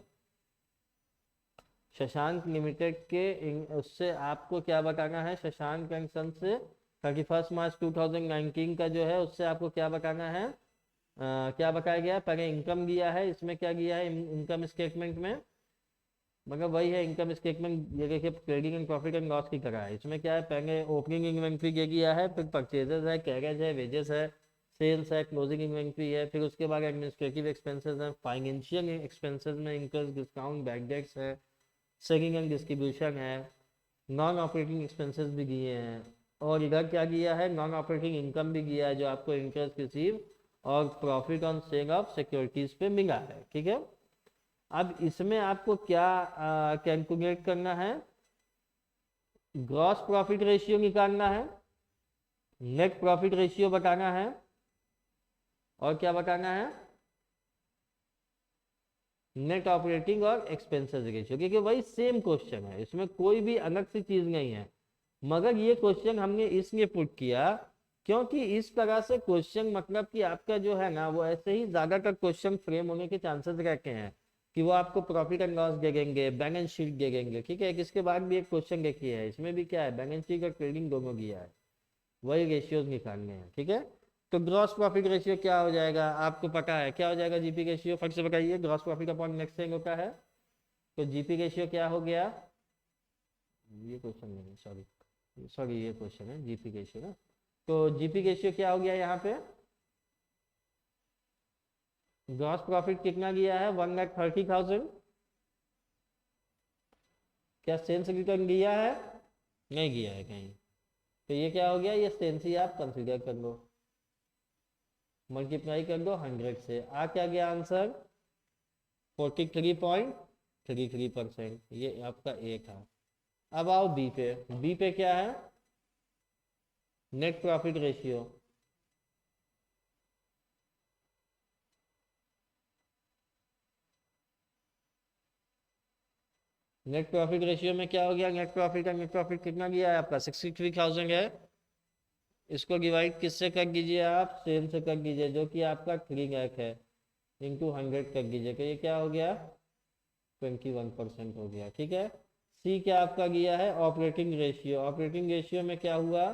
शशांक लिमिटेड के उससे आपको क्या बताना है, शशांक एंड सन से 31 मार्च 2019 का जो है उससे आपको क्या बताना है, क्या बताया गया, पहले इनकम दिया है, इसमें क्या दिया है इनकम स्टेटमेंट में, मतलब वही है इनकम स्टेटमेंट ये देखिए trading and profit and loss की तरह है। इसमें क्या है, पहले ओपनिंग इन्वेंट्री ये किया है, फिर परचेजेस है, कैरेज है, वेजेस है, सेल्स है, क्लोजिंग इन्वेंट्री है, फिर उसके बाद एडमिनिस्ट्रेटिव एक्सपेंसेस है, फाइनेंशियल एक्सपेंसेस में इंटरेस्ट डिस्काउंट बैड डेट्स है, सेलिंग एंड डिस्ट्रीब्यूशन है, नॉन ऑपरेटिंग एक्सपेंसेस भी दिए हैं, और इधर क्या किया है, नॉन ऑपरेटिंग इनकम भी किया है जो आपको इंटरेस्ट रिसीव और profit on sale of securities पे मिला है। ठीक है, अब इसमें आपको क्या कैलकुलेट करना है, ग्रॉस प्रॉफिट रेशियो निकालना है, नेट प्रॉफिट रेशियो बताना है, और क्या बताना है, नेट ऑपरेटिंग और एक्सपेंसेस रेशियो, क्योंकि वही सेम क्वेश्चन है, इसमें कोई भी अलग सी चीज नहीं है। मगर ये क्वेश्चन हमने इसलिए पुट किया क्योंकि इस तरह से क्वेश्चन मतलब कि आपका जो है ना वो ऐसे ही ज्यादातर क्वेश्चन फ्रेम होने के चांसेस रहते हैं कि वो आपको प्रॉफिट एंड लॉस देंगे, बैलेंस शीट देंगे। ठीक है, इसके बाद भी एक क्वेश्चन देखिए है, इसमें भी क्या है, बैलेंस शीट और ट्रेडिंग दोनों दिया है, वही रेशियोज निकालने हैं। ठीक है, तो ग्रॉस प्रॉफिट रेशियो क्या हो जाएगा, आपको पता है क्या हो जाएगा, जीपी रेशियो फट से बताइए, gross profit upon net cell होता है, तो जीपी रेशियो क्या हो गया, ये क्वेश्चन नहीं, सॉरी सॉरी ये क्वेश्चन है जीपी रेशियो ना, तो जीपी रेशियो क्या हो गया यहाँ पे, ग्रॉस प्रॉफिट कितना गया है, 1,30,000, क्या सेल्स रिटर्न दिया है, नहीं किया है कहीं, तो ये क्या हो गया, ये सेल्स ही आप कंसिडर कर लो, मल्टीप्लाई कर दो 100 से, आ क्या गया आंसर, 43.33%, ये आपका ए था। अब आओ बी पे, बी पे क्या है, net profit ratio, net profit ratio में क्या हो गया, नेट प्रॉफिट का नेट प्रॉफिट कितना गया है आपका 63,000 है, इसको डिवाइड किससे कर दीजिए आप, सेल से कर दीजिए, जो कि आपका 3 लाख है, इंटू 100 कर दीजिए, तो ये क्या हो गया, 21% हो गया। ठीक है। सी क्या आपका गया है, ऑपरेटिंग रेशियो। ऑपरेटिंग रेशियो में क्या हुआ,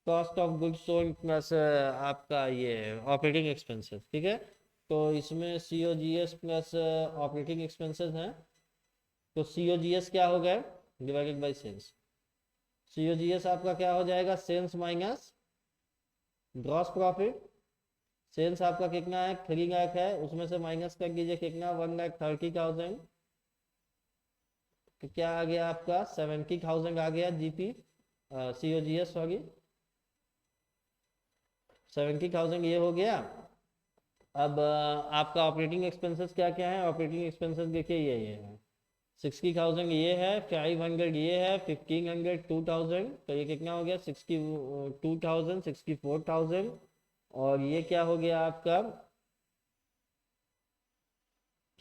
cost of goods sold plus आपका ये ऑपरेटिंग एक्सपेंसेस। ठीक है। तो इसमें C O G S plus operating expenses हैं, तो सी ओ जी एस क्या हो गया, divided by sales. C O G S आपका क्या हो जाएगा, sales minus gross profit. Sales आपका कितना है, 3 लाख है, उसमें से माइनस कर दीजिए कितना, 1,30,000। तो क्या आ गया आपका, 70,000 आ गया जीपी, सी ओ जी एस, सॉरी 70,000 ये हो गया। अब आपका ऑपरेटिंग एक्सपेंसेस क्या क्या है, ऑपरेटिंग एक्सपेंसेस देखिए ये है, 60,000 ये है, 500 ये है, 1,500 2,000, तो ये कितना हो गया, 62,000, 64,000। और ये क्या हो गया आपका,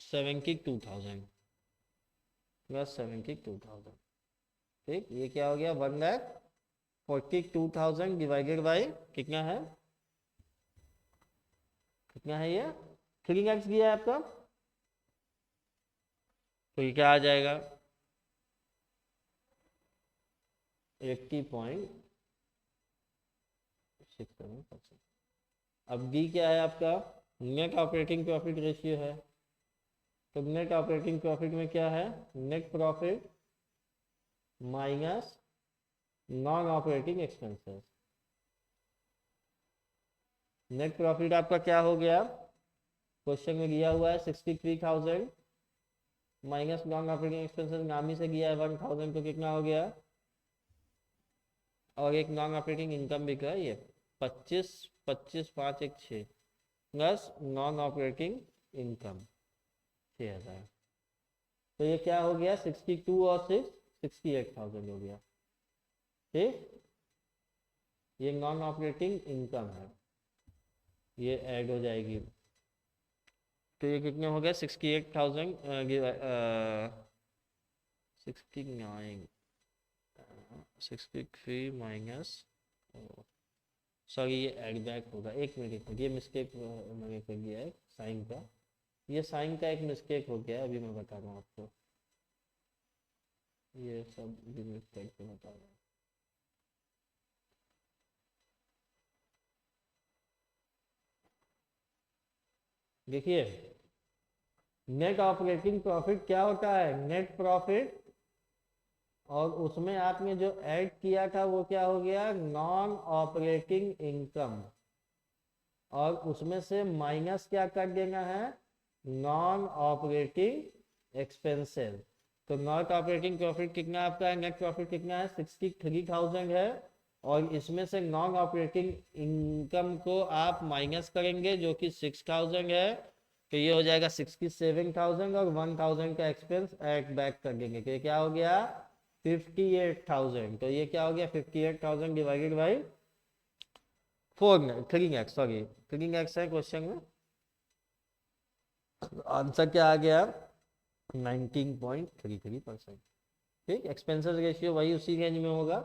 72,000 प्लस 72,000। ठीक, ये क्या हो गया, 1,42,000 डिवाइडेड बाई कितना है, कितना है ये, 3 लाख दिया है आपका, तो ये क्या आ जाएगा, 80.67%। अब डी क्या है आपका, नेट ऑपरेटिंग प्रॉफिट रेशियो है। तो नेट ऑपरेटिंग प्रॉफिट में क्या है, net profit minus non operating expenses. Net profit आपका क्या हो गया, क्वेश्चन में दिया हुआ है 63,000 माइनस नॉन ऑपरेटिंग एक्सपेंसेस, नाम ही से दिया है 1,000, तो कितना हो गया, और एक नॉन ऑपरेटिंग इनकम भी का ये 25, 25 5 1 6 प्लस नॉन ऑपरेटिंग इनकम 6,000। तो ये क्या हो गया, 62 और 6 68,000 हो गया। ठीक, ये नॉन ऑपरेटिंग इनकम है, ये ऐड हो जाएगी। तो ये कितने हो गया, 68,000, 69, 63 माइनस, सॉरी ये एड बैक होगा, एक मिनट, ये मिस्टेक मैंने कर दिया है साइन का, ये साइन का एक मिस्टेक हो गया है, अभी मैं बता रहा हूँ आपको, ये सब डिलीट करके बता रहा हूँ। देखिए, नेट ऑपरेटिंग प्रॉफिट क्या होता है, नेट प्रॉफिट, और उसमें आपने जो ऐड किया था वो क्या हो गया, नॉन ऑपरेटिंग इनकम, और उसमें से माइनस क्या कर देना है, नॉन ऑपरेटिंग एक्सपेंसेस। तो नॉट ऑपरेटिंग प्रॉफिट कितना आपका है, नेट प्रॉफिट कितना है, 63,000 है, और इसमें से नॉन ऑपरेटिंग इनकम को आप माइनस करेंगे जो कि 6,000 है, तो ये हो जाएगा 67,000, और 1,000 का एक्सपेंस ऐड बैक कर देंगे, तो ये क्या हो गया, 58,000। तो ये क्या हो गया, 58,000 divided by 3 x, sorry 3 x है क्वेश्चन में, आंसर क्या आ गया, 19.33%। ठीक, एक्सपेंसेस रेशियो वही उसी रेंज में होगा।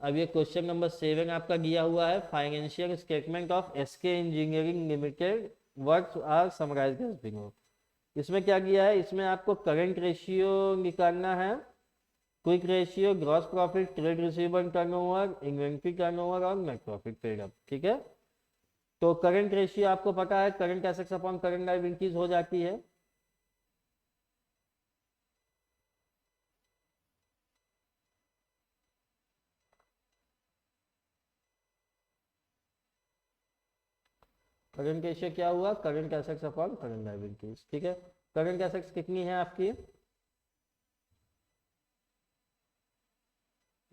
अब ये क्वेश्चन नंबर 7 आपका दिया हुआ है, financial statement of SK engineering limited works are summarised as below. इसमें क्या किया है, इसमें आपको करंट रेशियो निकालना है, quick ratio, gross profit, trade receivable turnover, inventory turnover और नेट प्रॉफिट पेड अप। ठीक है। तो करंट रेशियो आपको पता है, current assets upon current liabilities हो जाती है। करंट रेशियो क्या हुआ, current assets upon current liabilities. ठीक है। करंट एसेट्स कितनी है आपकी,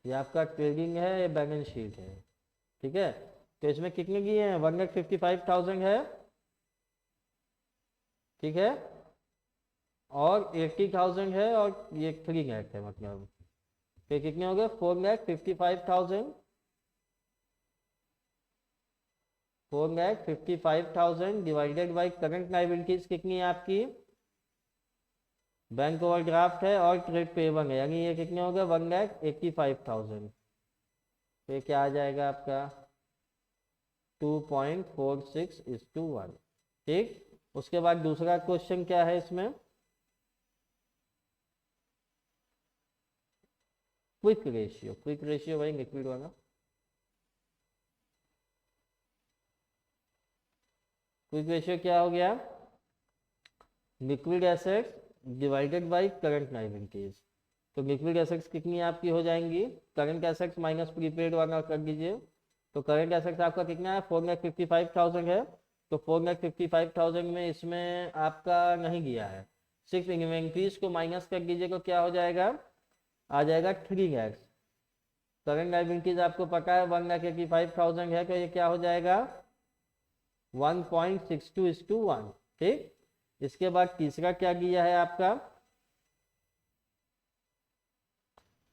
ये आपका ट्रेडिंग है, ये बैलेंस शीट है। ठीक है। तो इसमें कितने की है, 1,55,000 है। ठीक है। और 80,000 है, और ये 3 लाख है, मतलब फिर कितने हो गए, 4,55,000, 4,55,000 डिवाइडेड बाई करंट लायबिलिटीज कितनी है आपकी, बैंक ओवरड्राफ्ट है और ट्रेड पेबल है, यानी ये कितने हो गए, 1,85,000। तो ये क्या आ जाएगा आपका 2.46:1। ठीक, उसके बाद दूसरा क्वेश्चन क्या है इसमें, क्विक रेशियो। क्विक रेशियो भाई लिक्विड वाला, क्विक रेशियो क्या हो गया, liquid assets divided by current liabilities. तो लिक्विड एसेट्स कितनी आपकी हो जाएंगी, करंट एसेट्स माइनस प्रीपेड वाला कर दीजिए। तो करंट एसेट्स आपका कितना है, 4,55,000 है। तो 4,55,000 में इसमें आपका नहीं गया है, सिर्फ इन्वेंट्रीज को माइनस कर दीजिए तो क्या हो जाएगा, आ जाएगा 3 लैक्स। करंट लायबिलिटीज आपको पता है 1,85,000 है, तो ये क्या हो जाएगा 1.62:1। ठीक, इसके बाद तीसरा क्या किया है आपका,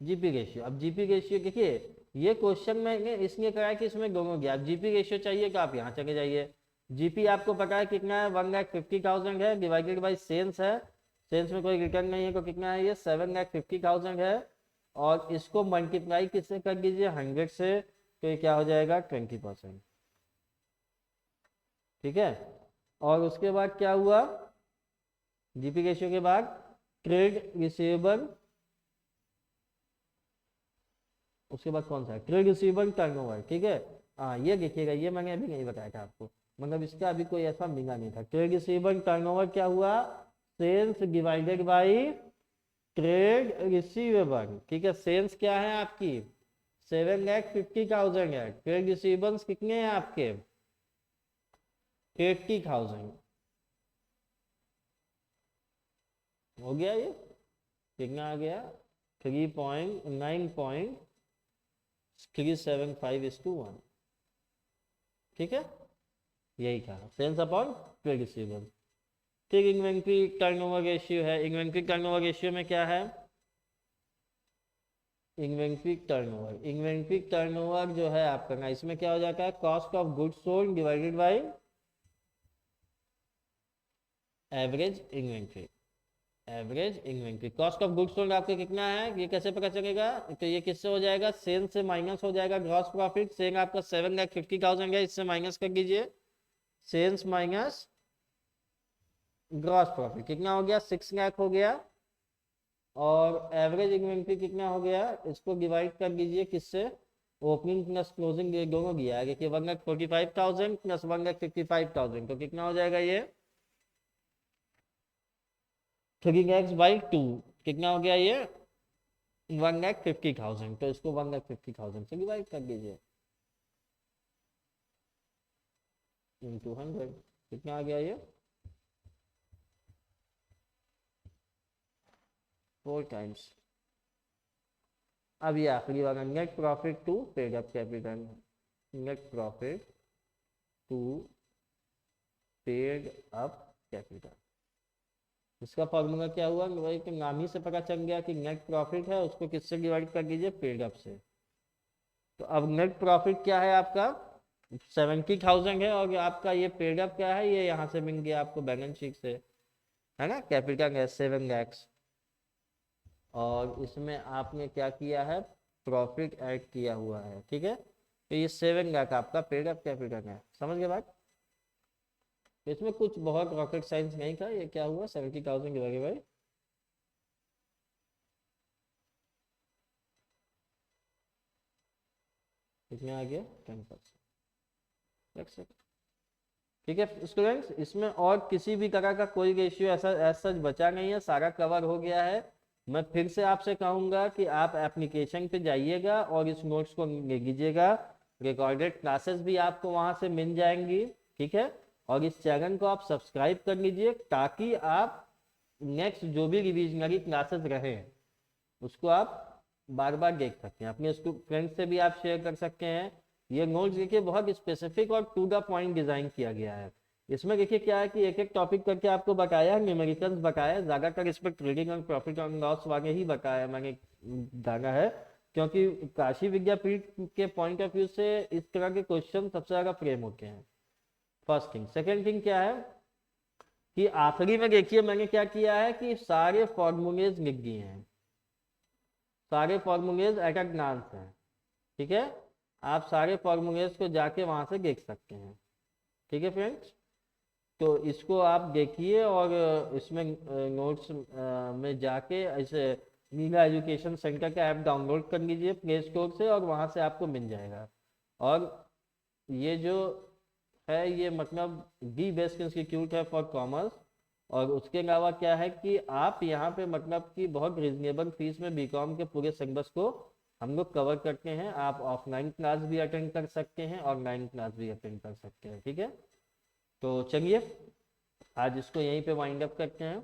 जीपी रेशियो। अब जीपी रेशियो देखिए, ये क्वेश्चन मैंने इसलिए कराया कि इसमें दोनों गया। अब जीपी रेशियो चाहिए तो आप यहाँ चले जाइए। जीपी आपको पता है कितना है, 1,50,000 है, डिवाइडेड बाई सेल्स है। सेल्स में कोई रिटर्न नहीं है तो कितना है, ये 7,50,000 है। और इसको मल्टीप्लाई किससे कर दीजिए, 100 से, तो ये क्या हो जाएगा 20%। ठीक है, और उसके बाद क्या हुआ, जीपी रेशियो के बाद ट्रेड रिसीवेबल, उसके बाद कौन सा है, ट्रेड रिसीवेबल टर्नओवर। ठीक है, हाँ ये देखिएगा, ये मैंने अभी नहीं बताया था आपको, मतलब इसका अभी कोई ऐसा मिला नहीं था। ट्रेड रिसीवेबल टर्नओवर क्या हुआ, sales divided by trade receivable. ठीक है, सेल्स क्या है आपकी 7,50,000 है, ट्रेड रिसीवेबल्स कितने हैं आपके 80,000। हो गया, ये कितना आ गया 3.9.375:1। ठीक है, यही था सेल्स अपॉन ट्रेड रिसीवेबल। ठीक, इन्वेंट्री टर्नओवर रेशियो है। इन्वेंट्री टर्नओवर रेशियो में क्या है, इन्वेंट्री टर्नओवर जो है आपका ना, इसमें क्या हो जाता है, cost of goods sold divided by average inventory. Average inventory, cost of goods sold आपका कितना है, ये कैसे पता चलेगा, तो ये किससे हो जाएगा, सेल से माइनस हो जाएगा ग्रॉस प्रॉफिट। सेल आपका 7,50,000 है, इससे माइनस कर दीजिए, सेल्स माइनस ग्रॉस प्रॉफिट कितना हो गया 6 लाख हो गया। और एवरेज इन्वेंट्री कितना हो गया, इसको डिवाइड कर दीजिए किससे, ओपनिंग प्लस क्लोजिंग ये दोनों दिया है कि 1,45,000 प्लस 1,55,000, तो कितना हो जाएगा ये 3x/2, कितना हो गया ये 1,50,000। तो इसको 1,50,000 से डिवाइड कर दीजिए इंटू 100, कितना आ गया ये 4 टाइम्स। अब ये आखिरी वाला, net profit to paid up capital, net profit to paid up capital. इसका फॉर्मूला क्या हुआ भाई, कि नाम ही से पता चल गया कि नेट प्रॉफिट है, उसको किससे डिवाइड कर दीजिए, पेड अप से। तो अब नेट प्रॉफिट क्या है आपका 70,000 है, और आपका ये पेड अप क्या है, ये यहाँ से मिल गया आपको बैलेंस शीट से, है ना, कैपिटल है 7 लैक्स। और इसमें आपने क्या किया है, प्रॉफिट ऐड किया हुआ है। ठीक है, तो ये 7 लाख आपका पेड अप कैपिटल है, समझ गए बात। इसमें कुछ बहुत रॉकेट साइंस नहीं था, ये क्या हुआ 70,000 डिवाइडेड बाई, कितना आ गया 10%। ठीक है स्टूडेंट्स, इसमें और किसी भी तरह का कोई रेशियो ऐसा सच बचा नहीं है, सारा कवर हो गया है। मैं फिर से आपसे कहूंगा कि आप एप्लीकेशन पे जाइएगा और इस नोट्स को ले लीजिएगा, रिकॉर्डेड क्लासेस भी आपको वहां से मिल जाएंगी। ठीक है, और इस चैनल को आप सब्सक्राइब कर लीजिए, ताकि आप नेक्स्ट जो भी रिविजनरी क्लासेस रहे उसको आप बार बार देख सकते हैं, अपने फ्रेंड्स से भी आप शेयर कर सकते हैं। ये नोट्स देखिए बहुत स्पेसिफिक और टू द पॉइंट डिजाइन किया गया है। इसमें देखिए क्या है कि एक एक टॉपिक करके आपको बताया, न्यूमेरिकल्स बताया, ज्यादातर इस पर ट्रेडिंग और प्रॉफिट और लॉस वाले ही बताया मैंने जाना है, क्योंकि काशी विद्यापीठ के पॉइंट ऑफ व्यू से इस तरह के क्वेश्चन सबसे ज्यादा फ्रेम होते हैं। फर्स्ट थिंग, सेकेंड थिंग क्या है कि आखिरी में देखिए मैंने क्या किया है कि सारे फॉर्मूलेज लिख दिए हैं, सारे फॉर्मूलेज एट अ ग्लांस हैं। ठीक है, आप सारे फॉर्मूलेस को जाके वहाँ से देख सकते हैं। ठीक है फ्रेंड्स, तो इसको आप देखिए और इसमें नोट्स में जाके ऐसे नीला एजुकेशन सेंटर का ऐप डाउनलोड कर लीजिए प्ले स्टोर से और वहाँ से आपको मिल जाएगा। और ये जो है ये मतलब दी बेस्ट इंस्टीट्यूट है फॉर कॉमर्स। और उसके अलावा क्या है कि आप यहाँ पे मतलब कि बहुत रिजनेबल फीस में बीकॉम के पूरे सिलेबस को हम लोग कवर करते हैं। आप ऑफलाइन क्लास भी अटेंड कर सकते हैं, ऑनलाइन क्लास भी अटेंड कर सकते हैं। ठीक है, तो चलिए आज इसको यहीं पे वाइंड अप करते हैं।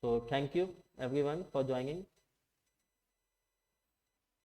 तो thank you everyone for joining.